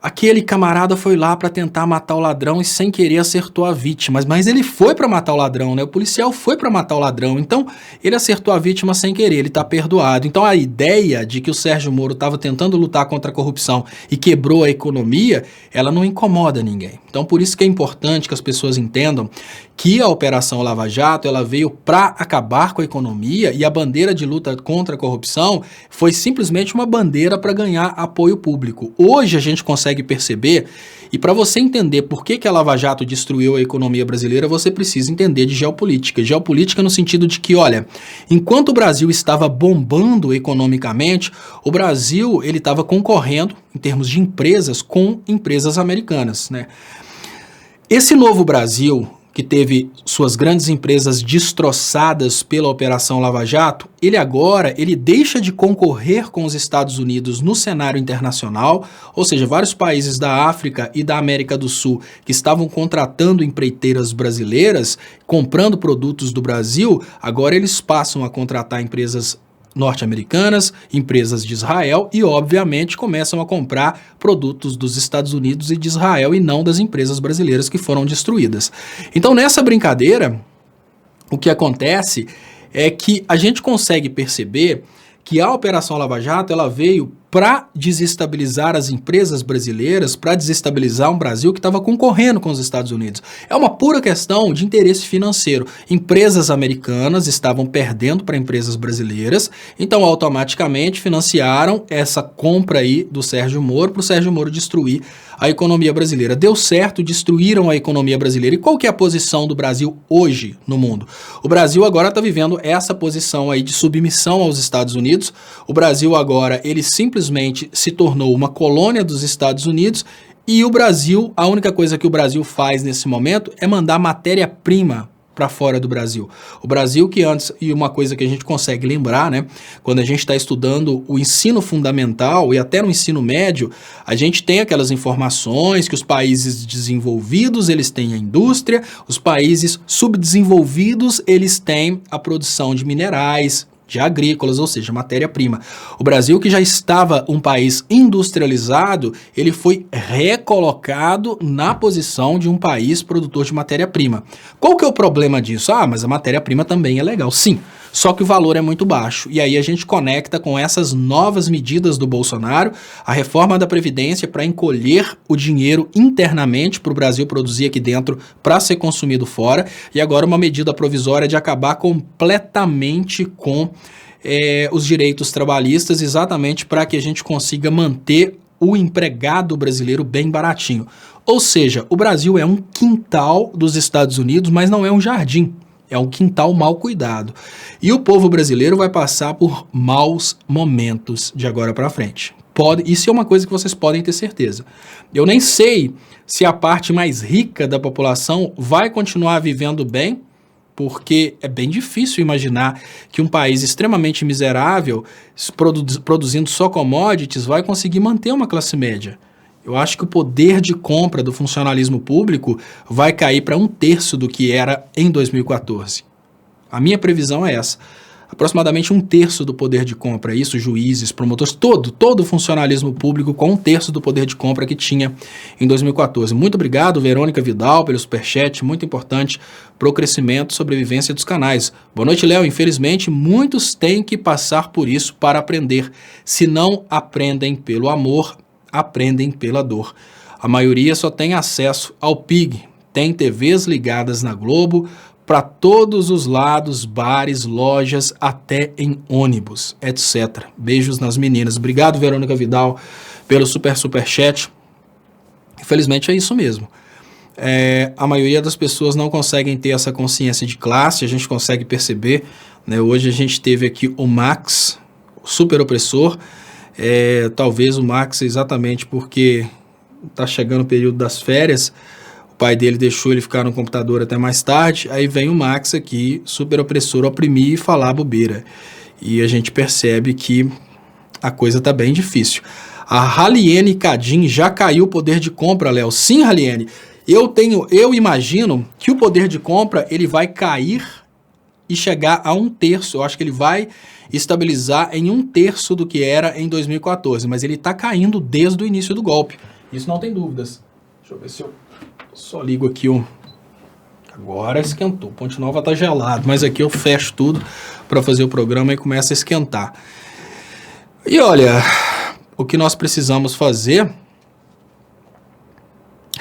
aquele camarada foi lá para tentar matar o ladrão e sem querer acertou a vítima, mas ele foi para matar o ladrão, né? O policial foi para matar o ladrão, então ele acertou a vítima sem querer, ele está perdoado. Então a ideia de que o Sérgio Moro estava tentando lutar contra a corrupção e quebrou a economia, ela não incomoda ninguém. Então por isso que é importante que as pessoas entendam que a Operação Lava Jato ela veio para acabar com a economia e a bandeira de luta contra a corrupção foi simplesmente uma bandeira para ganhar apoio público. Hoje a gente consegue perceber, e para você entender por que a Lava Jato destruiu a economia brasileira, você precisa entender de geopolítica. Geopolítica no sentido de que, olha, enquanto o Brasil estava bombando economicamente, o Brasil ele estava concorrendo, em termos de empresas, com empresas americanas, né? Esse novo Brasil, que teve suas grandes empresas destroçadas pela Operação Lava Jato, ele deixa de concorrer com os Estados Unidos no cenário internacional, ou seja, vários países da África e da América do Sul que estavam contratando empreiteiras brasileiras, comprando produtos do Brasil, agora eles passam a contratar empresas norte-americanas, empresas de Israel e, obviamente, começam a comprar produtos dos Estados Unidos e de Israel e não das empresas brasileiras que foram destruídas. Então, nessa brincadeira, o que acontece é que a gente consegue perceber que a Operação Lava Jato ela veio para desestabilizar as empresas brasileiras, para desestabilizar um Brasil que estava concorrendo com os Estados Unidos. É uma pura questão de interesse financeiro. Empresas americanas estavam perdendo para empresas brasileiras, então automaticamente financiaram essa compra aí do Sérgio Moro para o Sérgio Moro destruir a economia brasileira. Deu certo, destruíram a economia brasileira. E qual que é a posição do Brasil hoje no mundo? O Brasil agora está vivendo essa posição aí de submissão aos Estados Unidos. O Brasil agora, ele simplesmente se tornou uma colônia dos Estados Unidos e o Brasil, a única coisa que o Brasil faz nesse momento é mandar matéria-prima para fora do Brasil. O Brasil que antes, e uma coisa que a gente consegue lembrar, né, quando a gente está estudando o ensino fundamental e até no ensino médio, a gente tem aquelas informações que os países desenvolvidos, eles têm a indústria, os países subdesenvolvidos, eles têm a produção de minerais, de agrícolas, ou seja, matéria-prima. O Brasil, que já estava um país industrializado, ele foi recolocado na posição de um país produtor de matéria-prima. Qual que é o problema disso? Ah, mas a matéria-prima também é legal. Sim, só que o valor é muito baixo. E aí a gente conecta com essas novas medidas do Bolsonaro, a reforma da Previdência para encolher o dinheiro internamente para o Brasil produzir aqui dentro para ser consumido fora, e agora uma medida provisória de acabar completamente com os direitos trabalhistas, exatamente para que a gente consiga manter o empregado brasileiro bem baratinho. Ou seja, o Brasil é um quintal dos Estados Unidos, mas não é um jardim. É um quintal mal cuidado. E o povo brasileiro vai passar por maus momentos de agora para frente. Isso é uma coisa que vocês podem ter certeza. Eu nem sei se a parte mais rica da população vai continuar vivendo bem, porque é bem difícil imaginar que um país extremamente miserável, produzindo só commodities, vai conseguir manter uma classe média. Eu acho que o poder de compra do funcionalismo público vai cair para 1/3 do que era em 2014. A minha previsão é essa. Aproximadamente 1/3 do poder de compra, isso, juízes, promotores, todo o funcionalismo público com 1/3 do poder de compra que tinha em 2014. Muito obrigado, Verônica Vidal, pelo superchat, muito importante para o crescimento e sobrevivência dos canais. Boa noite, Léo. Infelizmente, muitos têm que passar por isso para aprender. Se não aprendem pelo amor, aprendem pela dor. A maioria só tem acesso ao PIG, tem TVs ligadas na Globo, para todos os lados, bares, lojas, até em ônibus, etc. Beijos nas meninas. Obrigado, Verônica Vidal, pelo superchat. Infelizmente é isso mesmo. A maioria das pessoas não conseguem ter essa consciência de classe, a gente consegue perceber, né? Hoje a gente teve aqui o Max, o super opressor, talvez o Max exatamente porque está chegando o período das férias. O pai dele deixou ele ficar no computador até mais tarde, aí vem o Max aqui, super opressor, oprimir e falar bobeira. E a gente percebe que a coisa tá bem difícil. A Raliene Cadim já caiu o poder de compra, Léo. Sim, Raliene. Eu imagino que o poder de compra ele vai cair e chegar a 1/3. Eu acho que ele vai estabilizar em 1/3 do que era em 2014, mas ele está caindo desde o início do golpe. Isso não tem dúvidas. Deixa eu ver se eu só ligo aqui o... Agora esquentou. Ponte Nova tá gelado, mas aqui eu fecho tudo para fazer o programa e começa a esquentar. E olha, o que nós precisamos fazer...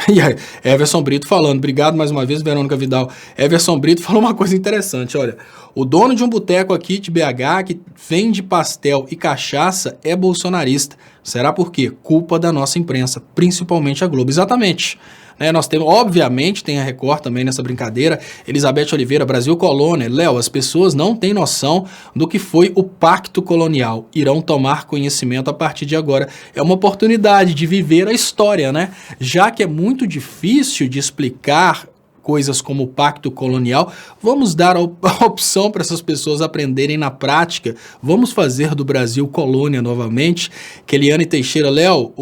E aí, Everson Brito falando, obrigado mais uma vez, Verônica Vidal. Everson Brito falou uma coisa interessante, olha, o dono de um boteco aqui de BH que vende pastel e cachaça é bolsonarista. Será por quê? Culpa da nossa imprensa, principalmente a Globo. Exatamente. Nós temos, obviamente, tem a Record também nessa brincadeira, Elizabeth Oliveira, Brasil Colônia. Léo, as pessoas não têm noção do que foi o pacto colonial, irão tomar conhecimento a partir de agora. É uma oportunidade de viver a história, né? Já que é muito difícil de explicar coisas como o pacto colonial, vamos dar a opção para essas pessoas aprenderem na prática, vamos fazer do Brasil colônia novamente. Keliane Teixeira, Léo,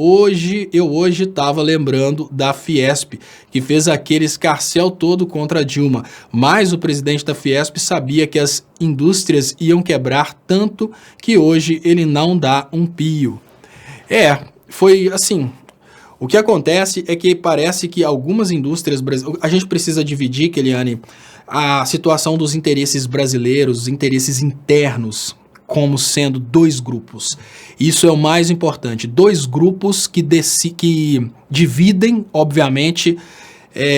eu hoje estava lembrando da Fiesp, que fez aquele escarcéu todo contra Dilma, mas o presidente da Fiesp sabia que as indústrias iam quebrar tanto que hoje ele não dá um pio. Foi assim... O que acontece é que parece que algumas indústrias brasileiras... A gente precisa dividir, Keliane, a situação dos interesses brasileiros, os interesses internos, como sendo dois grupos. Isso é o mais importante. Dois grupos que dividem, obviamente,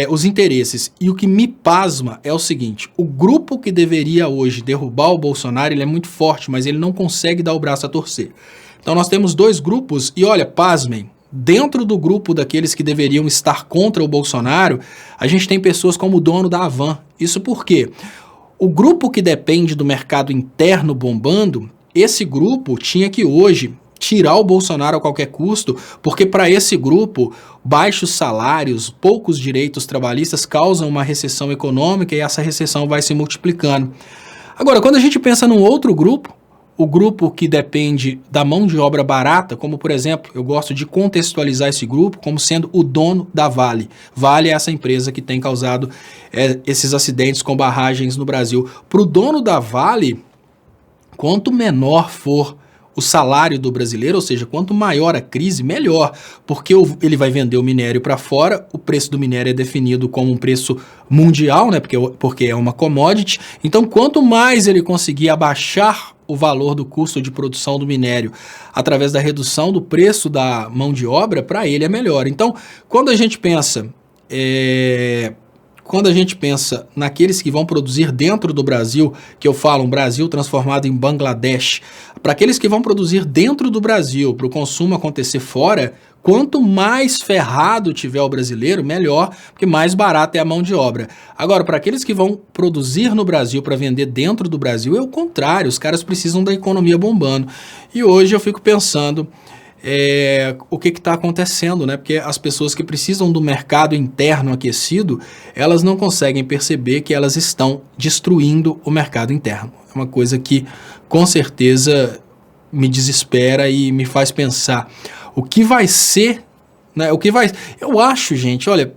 os interesses. E o que me pasma é o seguinte, o grupo que deveria hoje derrubar o Bolsonaro, ele é muito forte, mas ele não consegue dar o braço a torcer. Então nós temos dois grupos e olha, pasmem, dentro do grupo daqueles que deveriam estar contra o Bolsonaro, a gente tem pessoas como o dono da Havan. Isso por quê? O grupo que depende do mercado interno bombando, esse grupo tinha que hoje tirar o Bolsonaro a qualquer custo, porque para esse grupo, baixos salários, poucos direitos trabalhistas causam uma recessão econômica e essa recessão vai se multiplicando. Agora, quando a gente pensa num outro grupo, o grupo que depende da mão de obra barata, como por exemplo, eu gosto de contextualizar esse grupo como sendo o dono da Vale. Vale é essa empresa que tem causado esses acidentes com barragens no Brasil. Para o dono da Vale, quanto menor for o salário do brasileiro, ou seja, quanto maior a crise, melhor, porque ele vai vender o minério para fora, o preço do minério é definido como um preço mundial, né, porque é uma commodity, então quanto mais ele conseguir abaixar o valor do custo de produção do minério através da redução do preço da mão de obra, para ele é melhor. Então, quando a gente pensa naqueles que vão produzir dentro do Brasil, que eu falo um Brasil transformado em Bangladesh, para aqueles que vão produzir dentro do Brasil, para o consumo acontecer fora, quanto mais ferrado tiver o brasileiro, melhor, porque mais barata é a mão de obra. Agora, para aqueles que vão produzir no Brasil para vender dentro do Brasil, é o contrário, os caras precisam da economia bombando. E hoje eu fico pensando o que está acontecendo, né? Porque as pessoas que precisam do mercado interno aquecido, elas não conseguem perceber que elas estão destruindo o mercado interno. É uma coisa que, com certeza, me desespera e me faz pensar o que vai ser, né? Eu acho, gente, olha,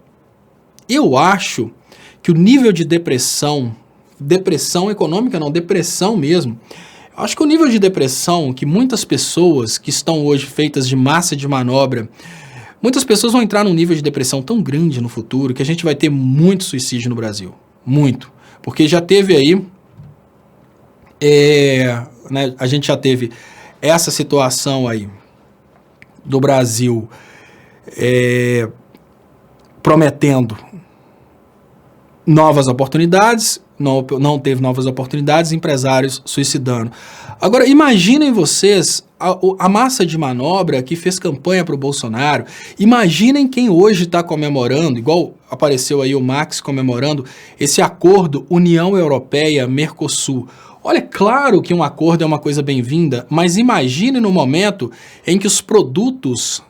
eu acho que o nível de depressão econômica não, depressão mesmo, acho que o nível de depressão que muitas pessoas que estão hoje feitas de massa de manobra, muitas pessoas vão entrar num nível de depressão tão grande no futuro que a gente vai ter muito suicídio no Brasil. Muito. Porque já teve aí, né, a gente já teve essa situação aí do Brasil prometendo novas oportunidades, não teve novas oportunidades, empresários suicidando. Agora, imaginem vocês a massa de manobra que fez campanha para o Bolsonaro, imaginem quem hoje está comemorando, igual apareceu aí o Max comemorando, esse acordo União Europeia-Mercosul. Olha, claro que um acordo é uma coisa bem-vinda, mas imagine no momento em que os produtos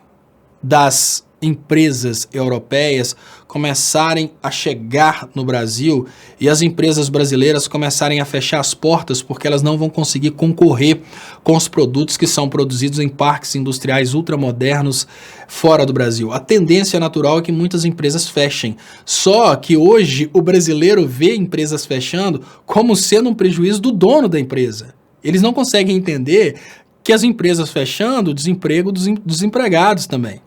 das empresas europeias começarem a chegar no Brasil e as empresas brasileiras começarem a fechar as portas porque elas não vão conseguir concorrer com os produtos que são produzidos em parques industriais ultramodernos fora do Brasil. A tendência natural é que muitas empresas fechem. Só que hoje o brasileiro vê empresas fechando como sendo um prejuízo do dono da empresa. Eles não conseguem entender que as empresas fechando, o desemprego dos empregados também.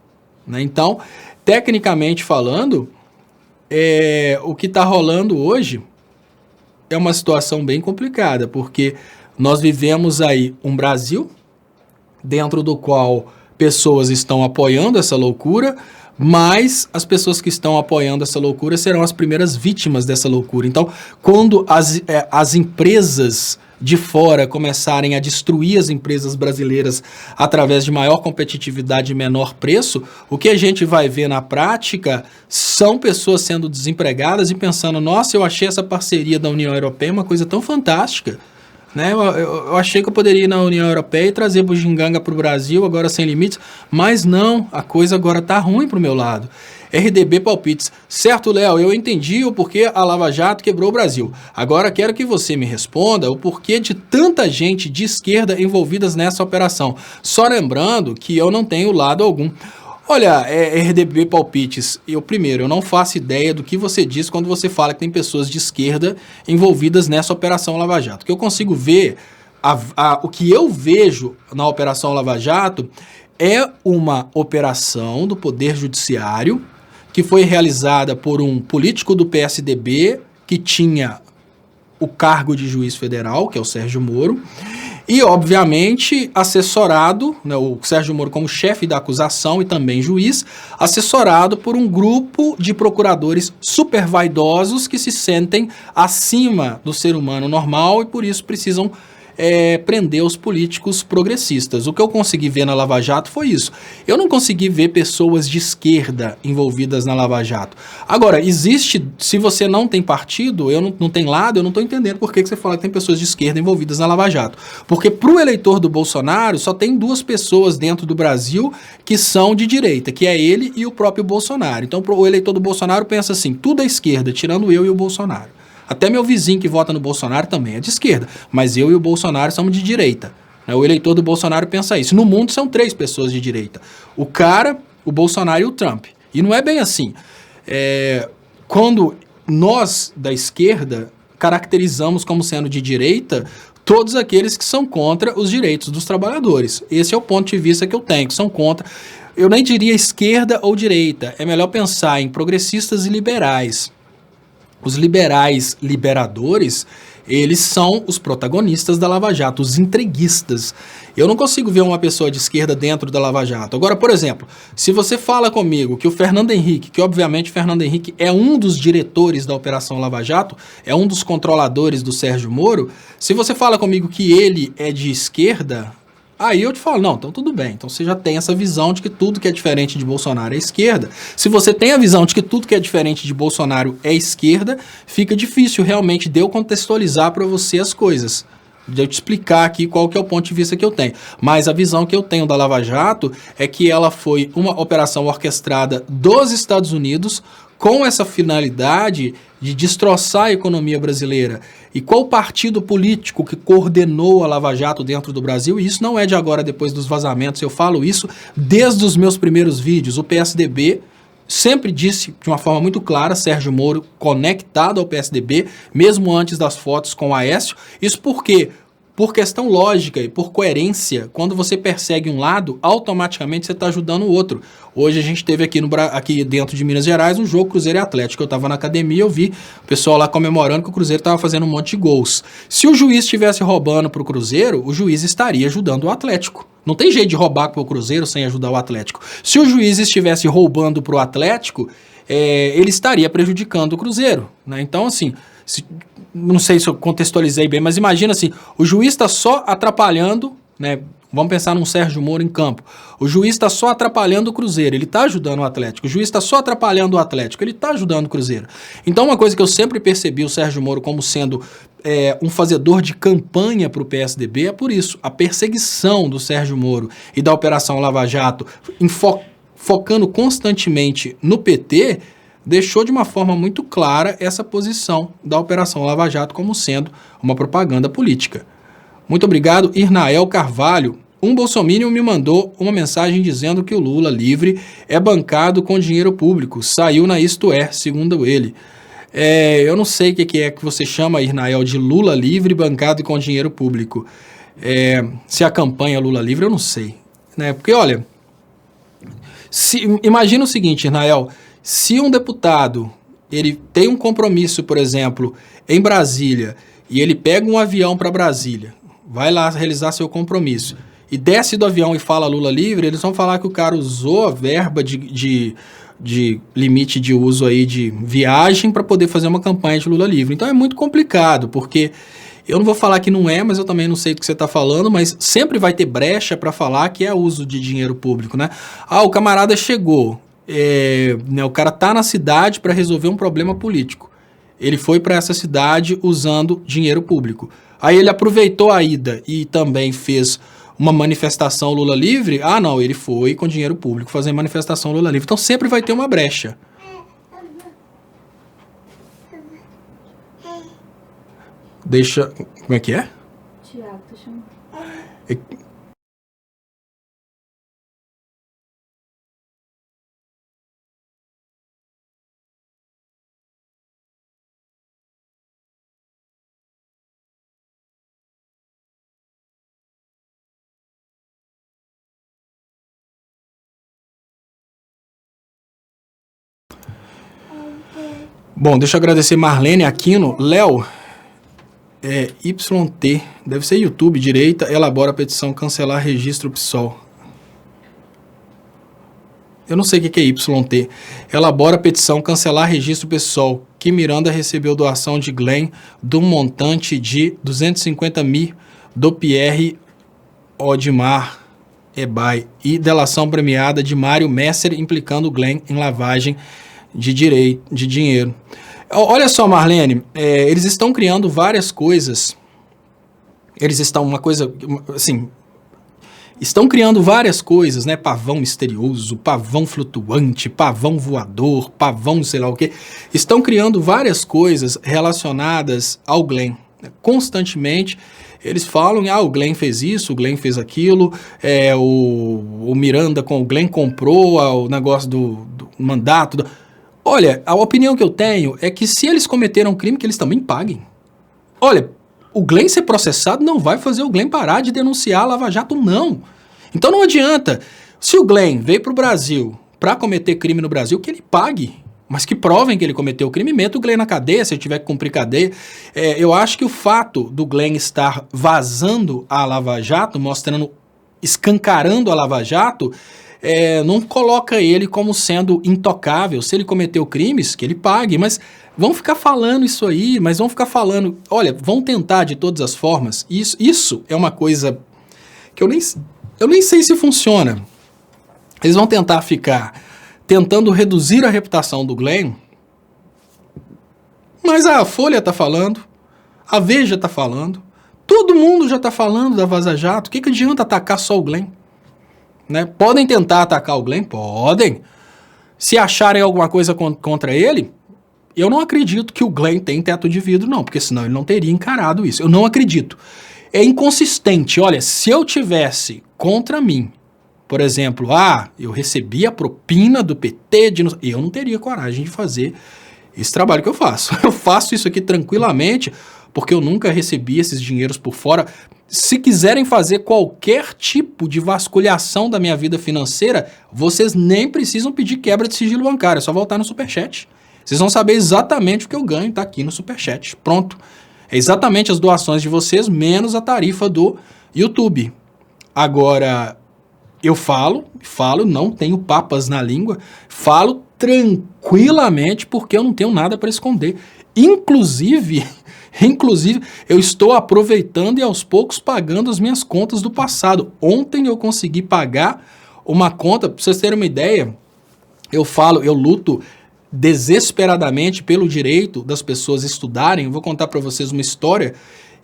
Então, tecnicamente falando, o que está rolando hoje é uma situação bem complicada, porque nós vivemos aí um Brasil dentro do qual pessoas estão apoiando essa loucura, mas as pessoas que estão apoiando essa loucura serão as primeiras vítimas dessa loucura. Então, quando as empresas de fora começarem a destruir as empresas brasileiras através de maior competitividade e menor preço, o que a gente vai ver na prática são pessoas sendo desempregadas e pensando, nossa, eu achei essa parceria da União Europeia uma coisa tão fantástica, né? Eu achei que eu poderia ir na União Europeia e trazer bugiganga para o Brasil, agora sem limites, mas não, a coisa agora está ruim para o meu lado. RDB Palpites. Certo, Léo, eu entendi o porquê a Lava Jato quebrou o Brasil. Agora quero que você me responda o porquê de tanta gente de esquerda envolvidas nessa operação. Só lembrando que eu não tenho lado algum. Olha, RDB Palpites, eu não faço ideia do que você diz quando você fala que tem pessoas de esquerda envolvidas nessa operação Lava Jato. O que eu consigo ver, o que eu vejo na operação Lava Jato é uma operação do Poder Judiciário que foi realizada por um político do PSDB que tinha o cargo de juiz federal, que é o Sérgio Moro, e, obviamente, assessorado, né, o Sérgio Moro como chefe da acusação e também juiz, assessorado por um grupo de procuradores super vaidosos que se sentem acima do ser humano normal e, por isso, precisam prender os políticos progressistas. O que eu consegui ver na Lava Jato foi isso. Eu não consegui ver pessoas de esquerda envolvidas na Lava Jato. Agora, se você não tem partido, não tem lado, eu não estou entendendo por que você fala que tem pessoas de esquerda envolvidas na Lava Jato. Porque para o eleitor do Bolsonaro, só tem duas pessoas dentro do Brasil que são de direita, que é ele e o próprio Bolsonaro. Então, o eleitor do Bolsonaro pensa assim, tudo é esquerda, tirando eu e o Bolsonaro. Até meu vizinho que vota no Bolsonaro também é de esquerda, mas eu e o Bolsonaro somos de direita. O eleitor do Bolsonaro pensa isso. No mundo são 3 pessoas de direita. O cara, o Bolsonaro e o Trump. E não é bem assim. Quando nós, da esquerda, caracterizamos como sendo de direita todos aqueles que são contra os direitos dos trabalhadores. Esse é o ponto de vista que eu tenho, que são contra. Eu nem diria esquerda ou direita. É melhor pensar em progressistas e liberais. Os liberais liberadores, eles são os protagonistas da Lava Jato, os entreguistas. Eu não consigo ver uma pessoa de esquerda dentro da Lava Jato. Agora, por exemplo, se você fala comigo que o Fernando Henrique, que obviamente o Fernando Henrique é um dos diretores da Operação Lava Jato, é um dos controladores do Sérgio Moro, se você fala comigo que ele é de esquerda, aí eu te falo, não, então tudo bem. Então você já tem essa visão de que tudo que é diferente de Bolsonaro é esquerda. Se você tem a visão de que tudo que é diferente de Bolsonaro é esquerda, fica difícil realmente de eu contextualizar para você as coisas. de eu te explicar aqui qual que é o ponto de vista que eu tenho. Mas a visão que eu tenho da Lava Jato é que ela foi uma operação orquestrada dos Estados Unidos com essa finalidade de destroçar a economia brasileira. E qual partido político que coordenou a Lava Jato dentro do Brasil? E isso não é de agora, depois dos vazamentos. Eu falo isso desde os meus primeiros vídeos. O PSDB sempre disse de uma forma muito clara, Sérgio Moro conectado ao PSDB, mesmo antes das fotos com o Aécio. Isso por quê? Por questão lógica e por coerência, quando você persegue um lado, automaticamente você está ajudando o outro. Hoje a gente teve aqui dentro de Minas Gerais um jogo Cruzeiro e Atlético. Eu estava na academia e eu vi o pessoal lá comemorando que o Cruzeiro estava fazendo um monte de gols. Se o juiz estivesse roubando para o Cruzeiro, o juiz estaria ajudando o Atlético. Não tem jeito de roubar para o Cruzeiro sem ajudar o Atlético. Se o juiz estivesse roubando para o Atlético, ele estaria prejudicando o Cruzeiro, né? Então, assim, não sei se eu contextualizei bem, mas imagina assim, o juiz está só atrapalhando, né? Vamos pensar num Sérgio Moro em campo. O juiz está só atrapalhando o Cruzeiro, ele está ajudando o Atlético. O juiz está só atrapalhando o Atlético, ele está ajudando o Cruzeiro. Então, uma coisa que eu sempre percebi o Sérgio Moro como sendo um fazedor de campanha para o PSDB é por isso. A perseguição do Sérgio Moro e da Operação Lava Jato, focando constantemente no PT, deixou de uma forma muito clara essa posição da Operação Lava Jato como sendo uma propaganda política. Muito obrigado, Irnael Carvalho. Um bolsominion me mandou uma mensagem dizendo que o Lula livre é bancado com dinheiro público. Saiu na Isto É, segundo ele. Eu não sei o que é que você chama, Irnael, de Lula livre bancado com dinheiro público. Se a campanha Lula livre, eu não sei, né? Porque, olha, imagina o seguinte, Irnael, se um deputado ele tem um compromisso, por exemplo, em Brasília, e ele pega um avião para Brasília, vai lá realizar seu compromisso, e desce do avião e fala Lula livre, eles vão falar que o cara usou a verba de limite de uso aí de viagem para poder fazer uma campanha de Lula livre. Então é muito complicado, porque eu não vou falar que não é, mas eu também não sei do que você está falando, mas sempre vai ter brecha para falar que é uso de dinheiro público, né? O camarada chegou, né, o cara tá na cidade para resolver um problema político. Ele foi para essa cidade usando dinheiro público. Aí ele aproveitou a ida e também fez uma manifestação Lula livre. Não, ele foi com dinheiro público fazer manifestação Lula livre. Então sempre vai ter uma brecha. Como é que é? Tiago, tá chamando. Bom, deixa eu agradecer Marlene Aquino. Léo, YT, deve ser YouTube, direita, elabora a petição cancelar registro PSOL. Eu não sei o que é YT. Elabora a petição cancelar registro PSOL. Que Miranda recebeu doação de Glenn de um montante de 250 mil do Pierre Odmar Ebay e delação premiada de Mário Messer implicando Glenn em lavagem de dinheiro. Olha só, Marlene, eles estão criando várias coisas. Estão criando várias coisas, né? Pavão misterioso, pavão flutuante, pavão voador, pavão sei lá o quê. Estão criando várias coisas relacionadas ao Glenn. Constantemente, eles falam, o Glenn fez isso, o Glenn fez aquilo, o Miranda com o Glenn comprou o negócio do mandato. Olha, a opinião que eu tenho é que se eles cometeram um crime, que eles também paguem. Olha, o Glenn ser processado não vai fazer o Glenn parar de denunciar a Lava Jato, não. Então não adianta. Se o Glenn veio para o Brasil para cometer crime no Brasil, que ele pague. Mas que provem que ele cometeu o crime, meta o Glenn na cadeia, se ele tiver que cumprir cadeia. Eu acho que o fato do Glenn estar vazando a Lava Jato, escancarando a Lava Jato, não coloca ele como sendo intocável. Se ele cometeu crimes, que ele pague. Mas vão ficar falando isso aí, mas vão ficar falando... Olha, vão tentar de todas as formas. Isso é uma coisa que eu nem sei se funciona. Eles vão tentar ficar tentando reduzir a reputação do Glenn, mas a Folha está falando, a Veja está falando, Todo mundo já está falando da Vaza Jato. O que adianta atacar só o Glenn? Né? Podem tentar atacar o Glenn? Podem. Se acharem alguma coisa contra ele, eu não acredito que o Glenn tem teto de vidro, não, porque senão ele não teria encarado isso. Eu não acredito. É inconsistente. Olha, se eu tivesse contra mim, por exemplo, eu recebi a propina do PT, eu não teria coragem de fazer esse trabalho que eu faço. Eu faço isso aqui tranquilamente, porque eu nunca recebi esses dinheiros por fora. Se quiserem fazer qualquer tipo de vasculhação da minha vida financeira, vocês nem precisam pedir quebra de sigilo bancário, é só voltar no Superchat. Vocês vão saber exatamente o que eu ganho, tá aqui no Superchat. Pronto. É exatamente as doações de vocês, menos a tarifa do YouTube. Agora, eu falo, não tenho papas na língua, falo tranquilamente porque eu não tenho nada para esconder. Inclusive, eu estou aproveitando e aos poucos pagando as minhas contas do passado. Ontem eu consegui pagar uma conta, para vocês terem uma ideia, eu luto desesperadamente pelo direito das pessoas estudarem. Eu vou contar para vocês uma história,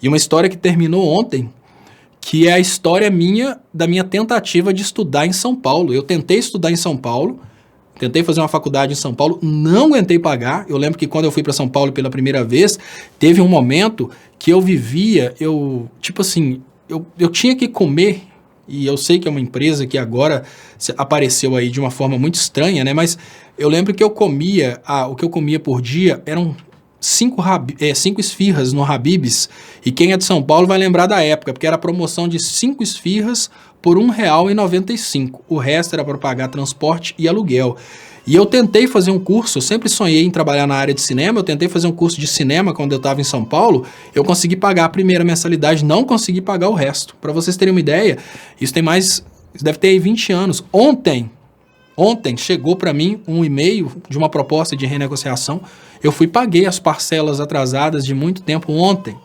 e uma história que terminou ontem, que é a história da minha tentativa de estudar em São Paulo. Eu tentei estudar em São Paulo, tentei fazer uma faculdade em São Paulo, não aguentei pagar. Eu lembro que quando eu fui para São Paulo pela primeira vez, teve um momento que eu vivia, eu tinha que comer, e eu sei que é uma empresa que agora apareceu aí de uma forma muito estranha, né? Mas eu lembro que eu comia, o que eu comia por dia eram 5 esfirras no Habib's, e quem é de São Paulo vai lembrar da época, porque era promoção de 5 esfirras por R$1,95. O resto era para pagar transporte e aluguel. E eu tentei fazer um curso, eu sempre sonhei em trabalhar na área de cinema, eu tentei fazer um curso de cinema quando eu estava em São Paulo, eu consegui pagar a primeira mensalidade, não consegui pagar o resto. Para vocês terem uma ideia, isso deve ter aí 20 anos. Ontem chegou para mim um e-mail de uma proposta de renegociação, eu paguei as parcelas atrasadas de muito tempo ontem.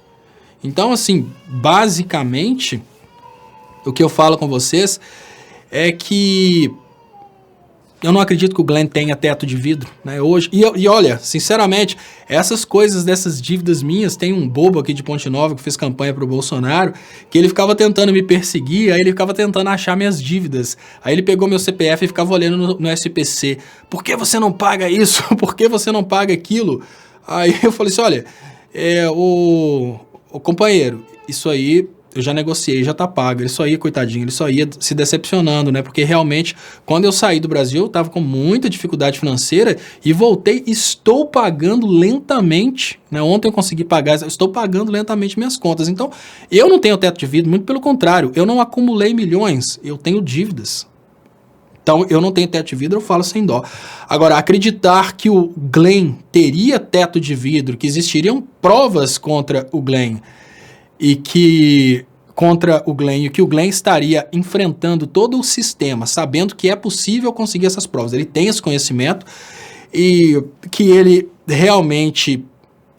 Então, assim, basicamente, o que eu falo com vocês é que eu não acredito que o Glenn tenha teto de vidro, né, hoje. E olha, sinceramente, essas coisas dessas dívidas minhas, tem um bobo aqui de Ponte Nova que fez campanha pro Bolsonaro, que ele ficava tentando me perseguir, aí ele ficava tentando achar minhas dívidas. Aí ele pegou meu CPF e ficava olhando no SPC. Por que você não paga isso? Por que você não paga aquilo? Aí eu falei assim, olha, o companheiro, isso aí eu já negociei, já tá pago. Ele só ia, coitadinho, ele só ia se decepcionando, né? Porque realmente, quando eu saí do Brasil, eu tava com muita dificuldade financeira e voltei, estou pagando lentamente, né? Ontem eu consegui pagar, estou pagando lentamente minhas contas. Então, eu não tenho teto de vidro, muito pelo contrário, eu não acumulei milhões, eu tenho dívidas. Então, eu não tenho teto de vidro, eu falo sem dó. Agora, acreditar que o Glenn teria teto de vidro, que existiriam provas contra o Glenn, e que o Glenn estaria enfrentando todo o sistema, sabendo que é possível conseguir essas provas. Ele tem esse conhecimento e que ele realmente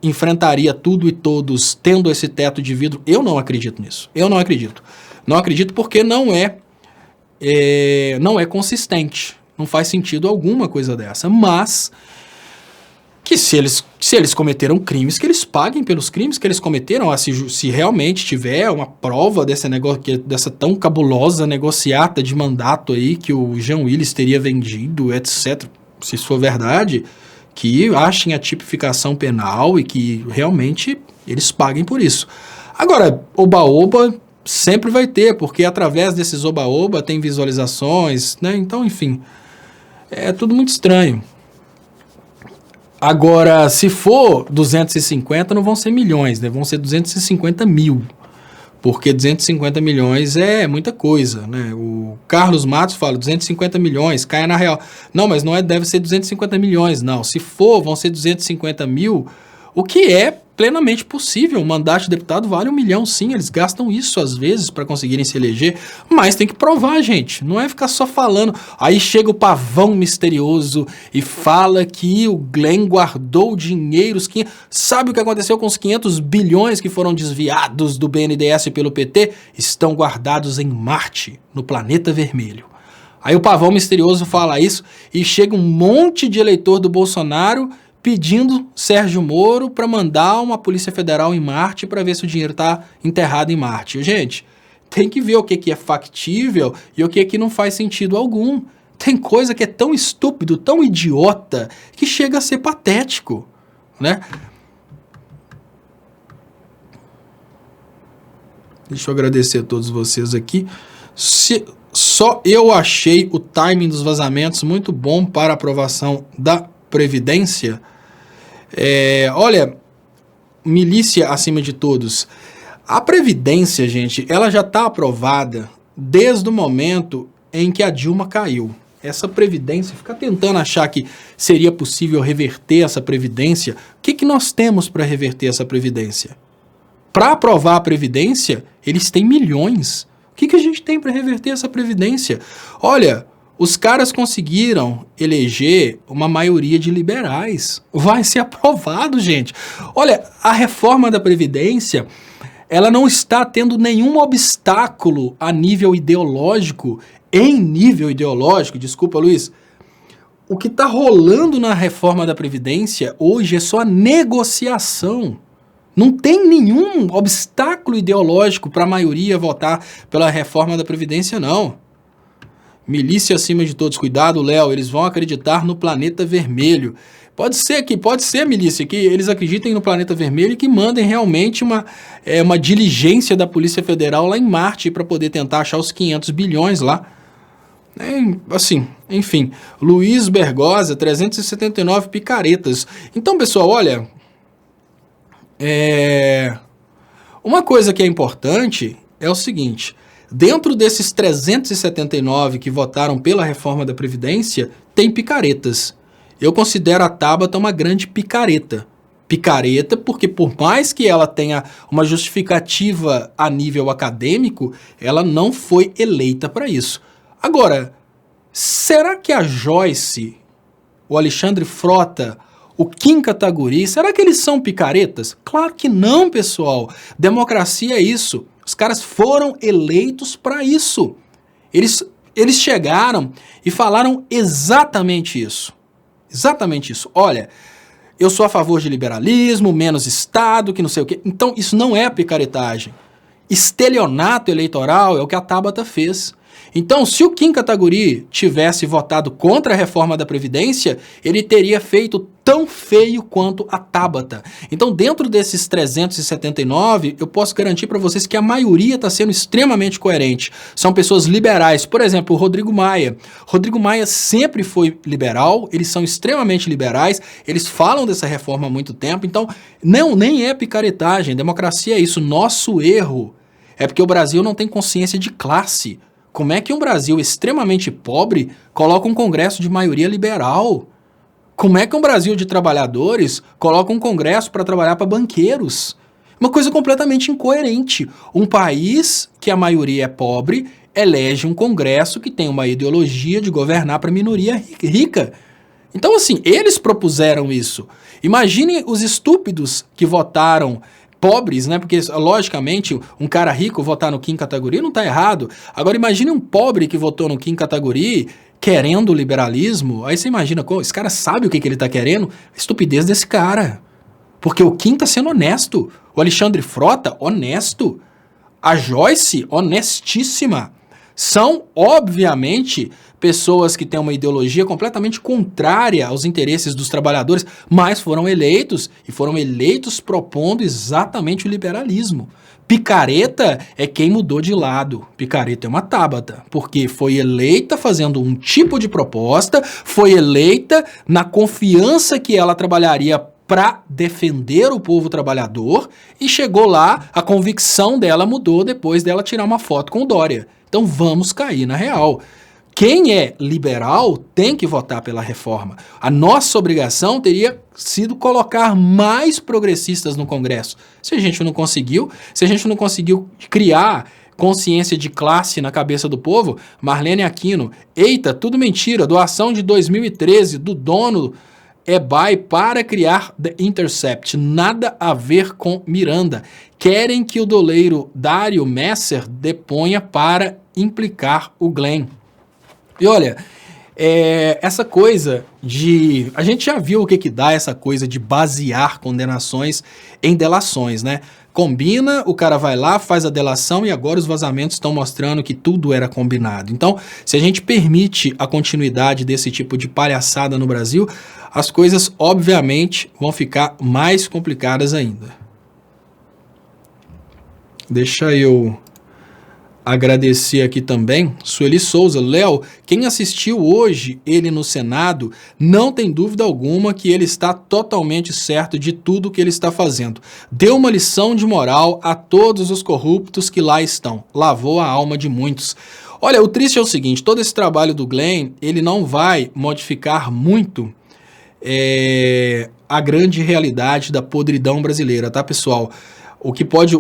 enfrentaria tudo e todos tendo esse teto de vidro. Eu não acredito nisso. Eu não acredito. Não acredito porque não é consistente. Não faz sentido alguma coisa dessa. Mas que se eles cometeram crimes, que eles paguem pelos crimes que eles cometeram. Se realmente tiver uma prova desse negócio, dessa tão cabulosa negociata de mandato aí que o Jean Willis teria vendido, etc. Se isso for verdade, que achem a tipificação penal e que realmente eles paguem por isso. Agora, oba-oba sempre vai ter, porque através desses oba-oba tem visualizações, né? Então, enfim, é tudo muito estranho. Agora, se for 250, não vão ser milhões, né? Vão ser 250 mil, porque 250 milhões é muita coisa, né? O Carlos Matos fala 250 milhões, caia na real. Não, mas não deve ser 250 milhões, não. Se for, vão ser 250 mil, o que é plenamente possível. Um mandato de deputado vale 1 milhão, sim, eles gastam isso às vezes para conseguirem se eleger, mas tem que provar, gente, não é ficar só falando. Aí chega o pavão misterioso e fala que o Glenn guardou dinheiros, sabe o que aconteceu com os 500 bilhões que foram desviados do BNDES pelo PT? Estão guardados em Marte, no planeta vermelho. Aí o pavão misterioso fala isso e chega um monte de eleitor do Bolsonaro pedindo Sérgio Moro para mandar uma Polícia Federal em Marte para ver se o dinheiro está enterrado em Marte. Gente, tem que ver o que é factível e o que não faz sentido algum. Tem coisa que é tão estúpido, tão idiota, que chega a ser patético, né? Deixa eu agradecer a todos vocês aqui. Só eu achei o timing dos vazamentos muito bom para a aprovação da Previdência. Olha, milícia acima de todos. A Previdência, gente, ela já está aprovada desde o momento em que a Dilma caiu. Essa Previdência, fica tentando achar que seria possível reverter essa Previdência. O que nós temos para reverter essa Previdência? Para aprovar a Previdência, eles têm milhões. O que a gente tem para reverter essa Previdência? Olha, os caras conseguiram eleger uma maioria de liberais. Vai ser aprovado, gente. Olha, a reforma da Previdência, ela não está tendo nenhum obstáculo a nível ideológico. Em nível ideológico, desculpa, Luiz, o que está rolando na reforma da Previdência hoje é só a negociação. Não tem nenhum obstáculo ideológico para a maioria votar pela reforma da Previdência, não. Milícia acima de todos. Cuidado, Léo, eles vão acreditar no planeta vermelho. Pode ser, milícia, que eles acreditem no planeta vermelho e que mandem realmente uma diligência da Polícia Federal lá em Marte para poder tentar achar os 500 bilhões lá. Assim, enfim. Luiz Bergosa, 379 picaretas. Então, pessoal, olha... Uma coisa que é importante é o seguinte, dentro desses 379 que votaram pela reforma da Previdência, tem picaretas. Eu considero a Tabata uma grande picareta. Picareta porque por mais que ela tenha uma justificativa a nível acadêmico, ela não foi eleita para isso. Agora, será que a Joyce, o Alexandre Frota, o Kim Kataguiri, será que eles são picaretas? Claro que não, pessoal. Democracia é isso. Os caras foram eleitos para isso. Eles chegaram e falaram exatamente isso. Exatamente isso. Olha, eu sou a favor de liberalismo, menos Estado, que não sei o quê. Então, isso não é picaretagem. Estelionato eleitoral é o que a Tabata fez. Então, se o Kim Kataguiri tivesse votado contra a reforma da Previdência, ele teria feito tão feio quanto a Tabata. Então, dentro desses 379, eu posso garantir para vocês que a maioria está sendo extremamente coerente. São pessoas liberais. Por exemplo, o Rodrigo Maia. Rodrigo Maia sempre foi liberal, eles são extremamente liberais, eles falam dessa reforma há muito tempo, então nem é picaretagem. Democracia é isso. Nosso erro é porque o Brasil não tem consciência de classe. Como é que um Brasil extremamente pobre coloca um Congresso de maioria liberal? Como é que um Brasil de trabalhadores coloca um Congresso para trabalhar para banqueiros? Uma coisa completamente incoerente. Um país que a maioria é pobre elege um Congresso que tem uma ideologia de governar para a minoria rica. Então, assim, eles propuseram isso. Imaginem os estúpidos que votaram pobres, né? Porque, logicamente, um cara rico votar no Kim Kataguiri não está errado. Agora, imagine um pobre que votou no Kim Kataguiri querendo o liberalismo. Aí você imagina, esse cara sabe o que ele está querendo? A estupidez desse cara. Porque o Kim está sendo honesto. O Alexandre Frota, honesto. A Joyce, honestíssima. São, obviamente, pessoas que têm uma ideologia completamente contrária aos interesses dos trabalhadores, mas foram eleitos propondo exatamente o liberalismo. Picareta é quem mudou de lado. Picareta é uma Tabata, porque foi eleita fazendo um tipo de proposta, foi eleita na confiança que ela trabalharia para defender o povo trabalhador e chegou lá, a convicção dela mudou depois dela tirar uma foto com o Dória. Então vamos cair na real. Quem é liberal tem que votar pela reforma. A nossa obrigação teria sido colocar mais progressistas no Congresso. Se a gente não conseguiu criar consciência de classe na cabeça do povo, Marlene Aquino, eita, tudo mentira, doação de 2013 do dono eBay para criar The Intercept, nada a ver com Miranda. Querem que o doleiro Dário Messer deponha para implicar o Glenn. E olha, Essa coisa de... A gente já viu o que dá essa coisa de basear condenações em delações, né? Combina, o cara vai lá, faz a delação e agora os vazamentos estão mostrando que tudo era combinado. Então, se a gente permite a continuidade desse tipo de palhaçada no Brasil, as coisas, obviamente, vão ficar mais complicadas ainda. Deixa eu agradecer aqui também, Sueli Souza. Léo, quem assistiu hoje ele no Senado, não tem dúvida alguma que ele está totalmente certo de tudo que ele está fazendo. Deu uma lição de moral a todos os corruptos que lá estão. Lavou a alma de muitos. Olha, o triste é o seguinte, todo esse trabalho do Glenn, ele não vai modificar muito a grande realidade da podridão brasileira, tá, pessoal? O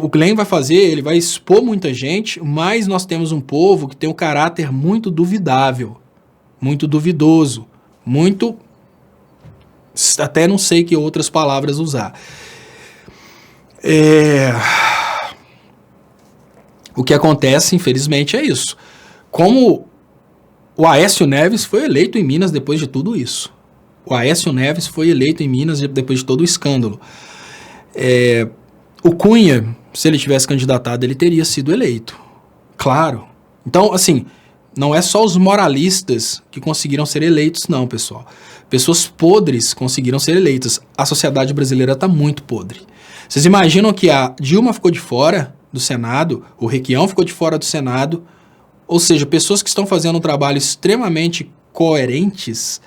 Glenn vai fazer, ele vai expor muita gente, mas nós temos um povo que tem um caráter muito duvidável, muito duvidoso, muito... até não sei que outras palavras usar. O que acontece, infelizmente, é isso. Como o Aécio Neves foi eleito em Minas depois de tudo isso. O Aécio Neves foi eleito em Minas depois de todo o escândalo. O Cunha, se ele tivesse candidatado, ele teria sido eleito. Claro. Então, assim, não é só os moralistas que conseguiram ser eleitos, não, pessoal. Pessoas podres conseguiram ser eleitas. A sociedade brasileira está muito podre. Vocês imaginam que a Dilma ficou de fora do Senado, o Requião ficou de fora do Senado, ou seja, pessoas que estão fazendo um trabalho extremamente coerentes,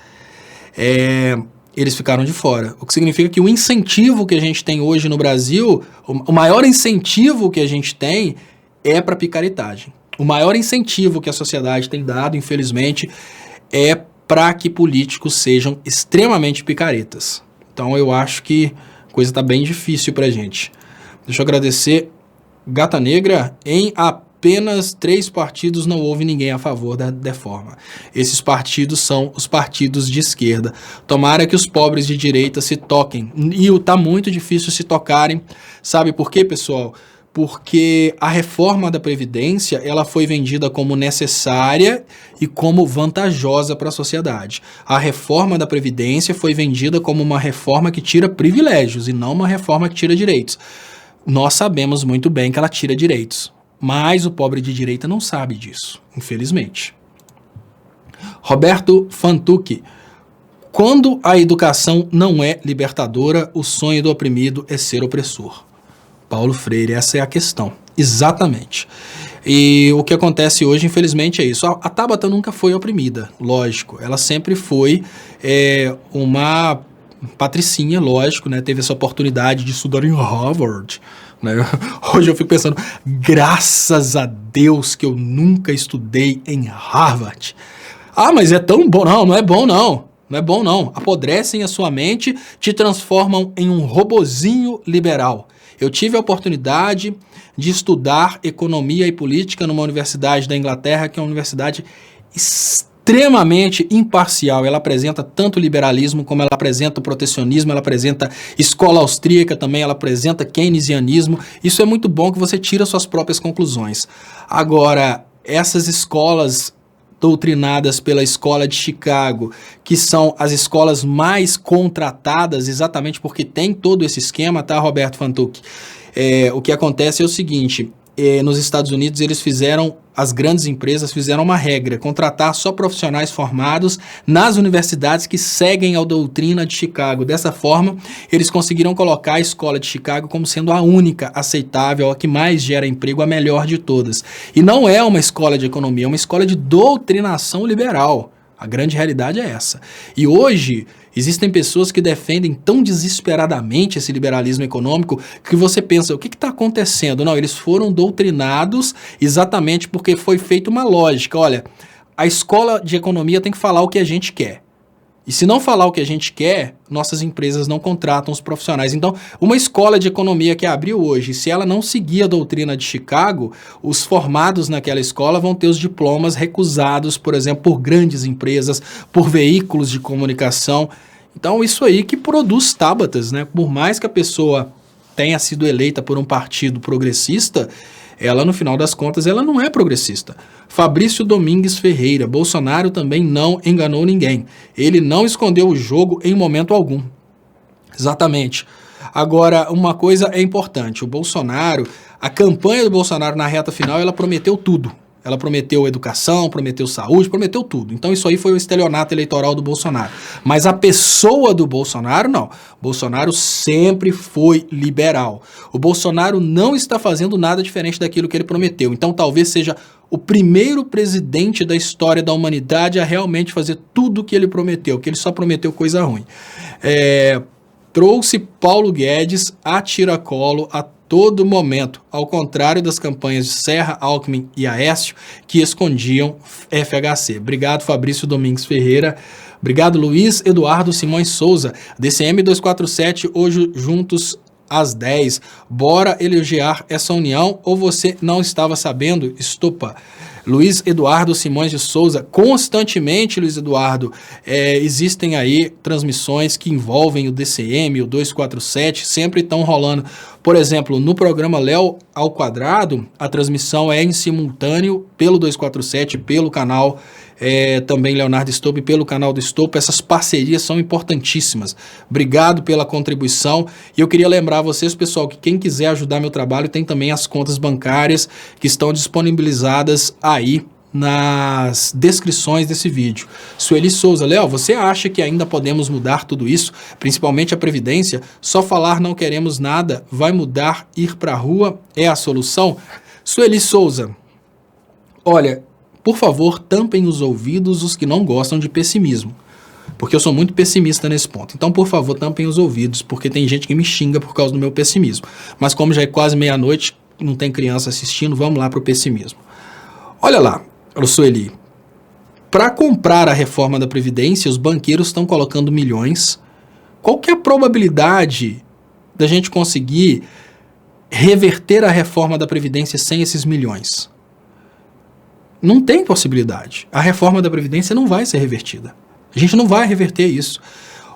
eles ficaram de fora. O que significa que o incentivo que a gente tem hoje no Brasil, o maior incentivo que a gente tem é para picaretagem. O maior incentivo que a sociedade tem dado, infelizmente, é para que políticos sejam extremamente picaretas. Então eu acho que a coisa está bem difícil para a gente. Deixa eu agradecer. Gata Negra, em apenas 3 partidos não houve ninguém a favor da reforma. Esses partidos são os partidos de esquerda. Tomara que os pobres de direita se toquem. E tá muito difícil se tocarem. Sabe por quê, pessoal? Porque a reforma da Previdência, ela foi vendida como necessária e como vantajosa para a sociedade. A reforma da Previdência foi vendida como uma reforma que tira privilégios e não uma reforma que tira direitos. Nós sabemos muito bem que ela tira direitos. Mas o pobre de direita não sabe disso, infelizmente. Roberto Fantucci. Quando a educação não é libertadora, o sonho do oprimido é ser opressor. Paulo Freire, essa é a questão. Exatamente. E o que acontece hoje, infelizmente, é isso. A Tabata nunca foi oprimida, lógico. Ela sempre foi uma patricinha, lógico, né? Teve essa oportunidade de estudar em Harvard. Né? Hoje eu fico pensando, graças a Deus que eu nunca estudei em Harvard. Ah, mas é tão bom. Não, não é bom não. Não é bom não. Apodrecem a sua mente, te transformam em um robozinho liberal. Eu tive a oportunidade de estudar economia e política numa universidade da Inglaterra, que é uma universidade extremamente imparcial. Ela apresenta tanto liberalismo como ela apresenta o protecionismo, ela apresenta escola austríaca também, ela apresenta keynesianismo. Isso é muito bom que você tira suas próprias conclusões. Agora, essas escolas doutrinadas pela Escola de Chicago, que são as escolas mais contratadas exatamente porque tem todo esse esquema, tá, Roberto Fantucci? O que acontece é o seguinte, nos Estados Unidos as grandes empresas fizeram uma regra, contratar só profissionais formados nas universidades que seguem a doutrina de Chicago. Dessa forma, eles conseguiram colocar a Escola de Chicago como sendo a única aceitável, a que mais gera emprego, a melhor de todas. E não é uma escola de economia, é uma escola de doutrinação liberal. A grande realidade é essa. E hoje, existem pessoas que defendem tão desesperadamente esse liberalismo econômico que você pensa, o que está acontecendo? Não, eles foram doutrinados exatamente porque foi feita uma lógica. Olha, a escola de economia tem que falar o que a gente quer. E se não falar o que a gente quer, nossas empresas não contratam os profissionais. Então, uma escola de economia que abriu hoje, se ela não seguir a doutrina de Chicago, os formados naquela escola vão ter os diplomas recusados, por exemplo, por grandes empresas, por veículos de comunicação. Então, isso aí que produz Tabatas, né? Por mais que a pessoa tenha sido eleita por um partido progressista, ela, no final das contas, ela não é progressista. Fabrício Domingues Ferreira, Bolsonaro também não enganou ninguém. Ele não escondeu o jogo em momento algum. Exatamente. Agora, uma coisa é importante, o Bolsonaro, a campanha do Bolsonaro na reta final, ela prometeu tudo. Ela prometeu educação, prometeu saúde, prometeu tudo. Então isso aí foi o estelionato eleitoral do Bolsonaro. Mas a pessoa do Bolsonaro, não. Bolsonaro sempre foi liberal. O Bolsonaro não está fazendo nada diferente daquilo que ele prometeu. Então talvez seja o primeiro presidente da história da humanidade a realmente fazer tudo o que ele prometeu, que ele só prometeu coisa ruim. Trouxe Paulo Guedes a tiracolo a todo momento, ao contrário das campanhas de Serra, Alckmin e Aécio, que escondiam FHC. Obrigado, Fabrício Domingues Ferreira. Obrigado, Luiz Eduardo Simões Souza. DCM 247, hoje juntos às 10. Bora elogiar essa união ou você não estava sabendo? Estupa. Luiz Eduardo Simões de Souza, constantemente, Luiz Eduardo, existem aí transmissões que envolvem o DCM, o 247, sempre estão rolando. Por exemplo, no programa Léo ao Quadrado, a transmissão é em simultâneo pelo 247, pelo canal também Leonardo Stolpe, pelo canal do Stolpe. Essas parcerias são importantíssimas. Obrigado pela contribuição. E eu queria lembrar a vocês, pessoal, que quem quiser ajudar meu trabalho tem também as contas bancárias que estão disponibilizadas aí nas descrições desse vídeo. Sueli Souza, Léo, você acha que ainda podemos mudar tudo isso, principalmente a Previdência? Só falar não queremos nada, vai mudar, ir para a rua é a solução? Sueli Souza, olha, por favor, tampem os ouvidos os que não gostam de pessimismo, porque eu sou muito pessimista nesse ponto. Então, por favor, tampem os ouvidos, porque tem gente que me xinga por causa do meu pessimismo. Mas como já é quase meia-noite, não tem criança assistindo, vamos lá para o pessimismo. Olha lá, Sueli, para comprar a reforma da Previdência, os banqueiros estão colocando milhões. Qual que é a probabilidade da gente conseguir reverter a reforma da Previdência sem esses milhões? Não tem possibilidade. A reforma da Previdência não vai ser revertida. A gente não vai reverter isso.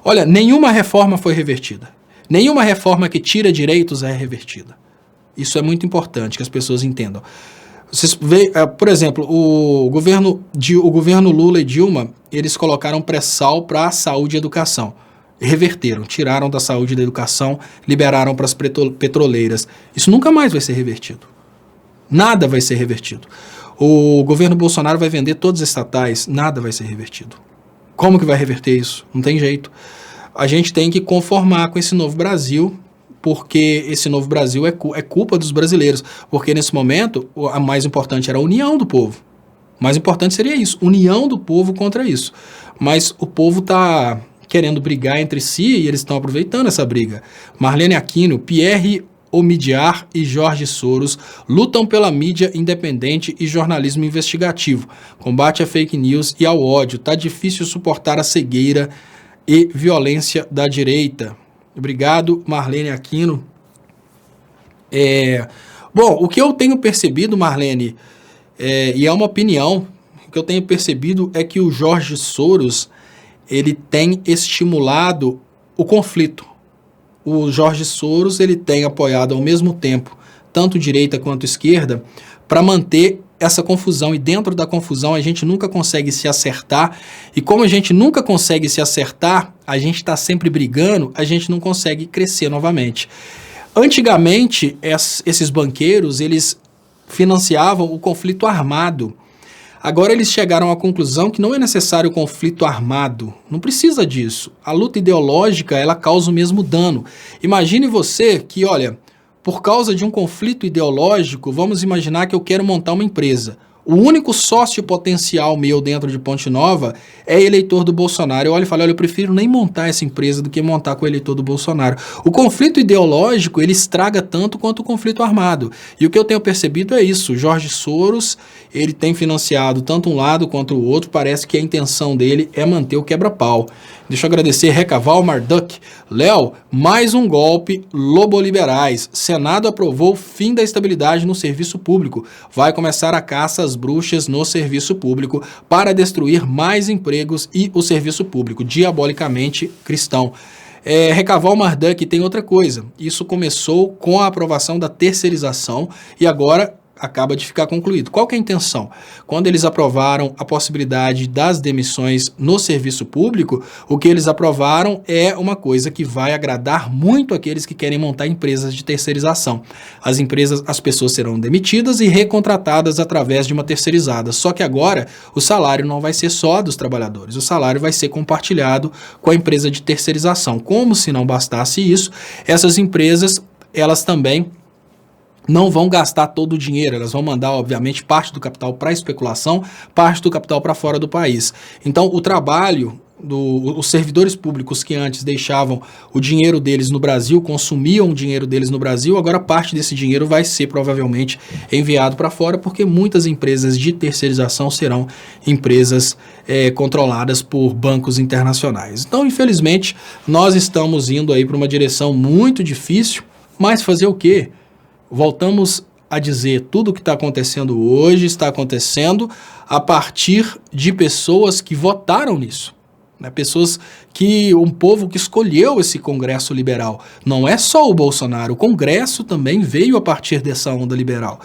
Olha, nenhuma reforma foi revertida. Nenhuma reforma que tira direitos é revertida. Isso é muito importante que as pessoas entendam. Vocês veem, por exemplo, o governo Lula e Dilma, eles colocaram pré-sal para a saúde e educação. Reverteram, tiraram da saúde e da educação, liberaram para as petroleiras. Isso nunca mais vai ser revertido. Nada vai ser revertido. O governo Bolsonaro vai vender todos os estatais, nada vai ser revertido. Como que vai reverter isso? Não tem jeito. A gente tem que conformar com esse novo Brasil, porque esse novo Brasil é culpa dos brasileiros. Porque nesse momento, a mais importante era a união do povo. O mais importante seria isso, união do povo contra isso. Mas o povo está querendo brigar entre si e eles estão aproveitando essa briga. Marlene Aquino, Pierre Omidyar e Jorge Soros lutam pela mídia independente e jornalismo investigativo, combate a fake news e ao ódio. Tá difícil suportar a cegueira e violência da direita. Obrigado, Marlene Aquino. Bom, o que eu tenho percebido, Marlene, e é uma opinião, o que eu tenho percebido é que o Jorge Soros, ele tem estimulado o conflito. O Jorge Soros, ele tem apoiado ao mesmo tempo, tanto direita quanto esquerda, para manter essa confusão. E dentro da confusão a gente nunca consegue se acertar. E como a gente nunca consegue se acertar, a gente está sempre brigando, a gente não consegue crescer novamente. Antigamente, esses banqueiros, eles financiavam o conflito armado. Agora eles chegaram à conclusão que não é necessário conflito armado, não precisa disso. A luta ideológica, ela causa o mesmo dano. Imagine você que, olha, por causa de um conflito ideológico, vamos imaginar que eu quero montar uma empresa. O único sócio potencial meu dentro de Ponte Nova é eleitor do Bolsonaro. Eu olho e falo, olha, eu prefiro nem montar essa empresa do que montar com o eleitor do Bolsonaro. O conflito ideológico, ele estraga tanto quanto o conflito armado. E o que eu tenho percebido é isso. O Jorge Soros, ele tem financiado tanto um lado quanto o outro. Parece que a intenção dele é manter o quebra-pau. Deixa eu agradecer, Recaval Marduk. Léo, mais um golpe, loboliberais. Senado aprovou o fim da estabilidade no serviço público. Vai começar a caça às bruxas no serviço público para destruir mais empregos e o serviço público, diabolicamente cristão. Recaval Marduk, tem outra coisa. Isso começou com a aprovação da terceirização e agora acaba de ficar concluído. Qual que é a intenção? Quando eles aprovaram a possibilidade das demissões no serviço público, o que eles aprovaram é uma coisa que vai agradar muito aqueles que querem montar empresas de terceirização. As pessoas serão demitidas e recontratadas através de uma terceirizada. Só que agora o salário não vai ser só dos trabalhadores, o salário vai ser compartilhado com a empresa de terceirização. Como se não bastasse isso, essas empresas, elas também não vão gastar todo o dinheiro, elas vão mandar, obviamente, parte do capital para especulação, parte do capital para fora do país. Então, o trabalho os servidores públicos que antes deixavam o dinheiro deles no Brasil, consumiam o dinheiro deles no Brasil, agora parte desse dinheiro vai ser provavelmente enviado para fora, porque muitas empresas de terceirização serão empresas controladas por bancos internacionais. Então, infelizmente, nós estamos indo aí para uma direção muito difícil, mas fazer o quê? Voltamos a dizer, tudo o que está acontecendo hoje está acontecendo a partir de pessoas que votaram nisso. Pessoas um povo que escolheu esse Congresso liberal. Não é só o Bolsonaro, o Congresso também veio a partir dessa onda liberal.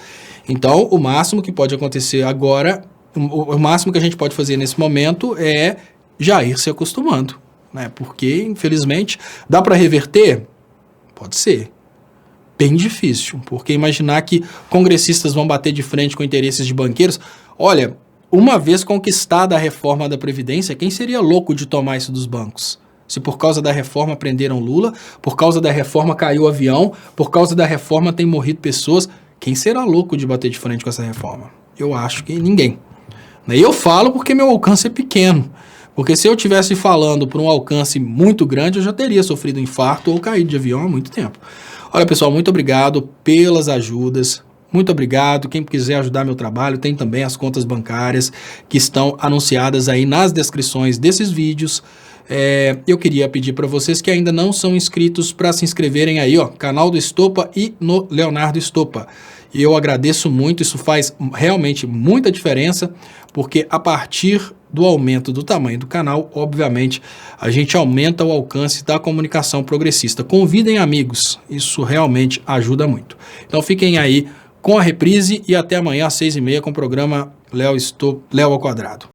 Então, o máximo que pode acontecer agora, o máximo que a gente pode fazer nesse momento é já ir se acostumando, Porque, infelizmente, dá para reverter? Pode ser. Bem difícil, porque imaginar que congressistas vão bater de frente com interesses de banqueiros, olha, uma vez conquistada a reforma da Previdência, quem seria louco de tomar isso dos bancos? Se por causa da reforma prenderam Lula, por causa da reforma caiu o avião, por causa da reforma tem morrido pessoas, quem será louco de bater de frente com essa reforma? Eu acho que ninguém. E eu falo porque meu alcance é pequeno, porque se eu estivesse falando por um alcance muito grande, eu já teria sofrido infarto ou caído de avião há muito tempo. Olha, pessoal, muito obrigado pelas ajudas. Muito obrigado. Quem quiser ajudar meu trabalho, tem também as contas bancárias que estão anunciadas aí nas descrições desses vídeos. Eu queria pedir para vocês que ainda não são inscritos para se inscreverem aí, canal do Estopa e no Leonardo Estopa. E eu agradeço muito, isso faz realmente muita diferença, porque a partir do aumento do tamanho do canal, obviamente, a gente aumenta o alcance da comunicação progressista. Convidem amigos, isso realmente ajuda muito. Então fiquem aí com a reprise e até amanhã às 6h30 com o programa Léo ao Quadrado.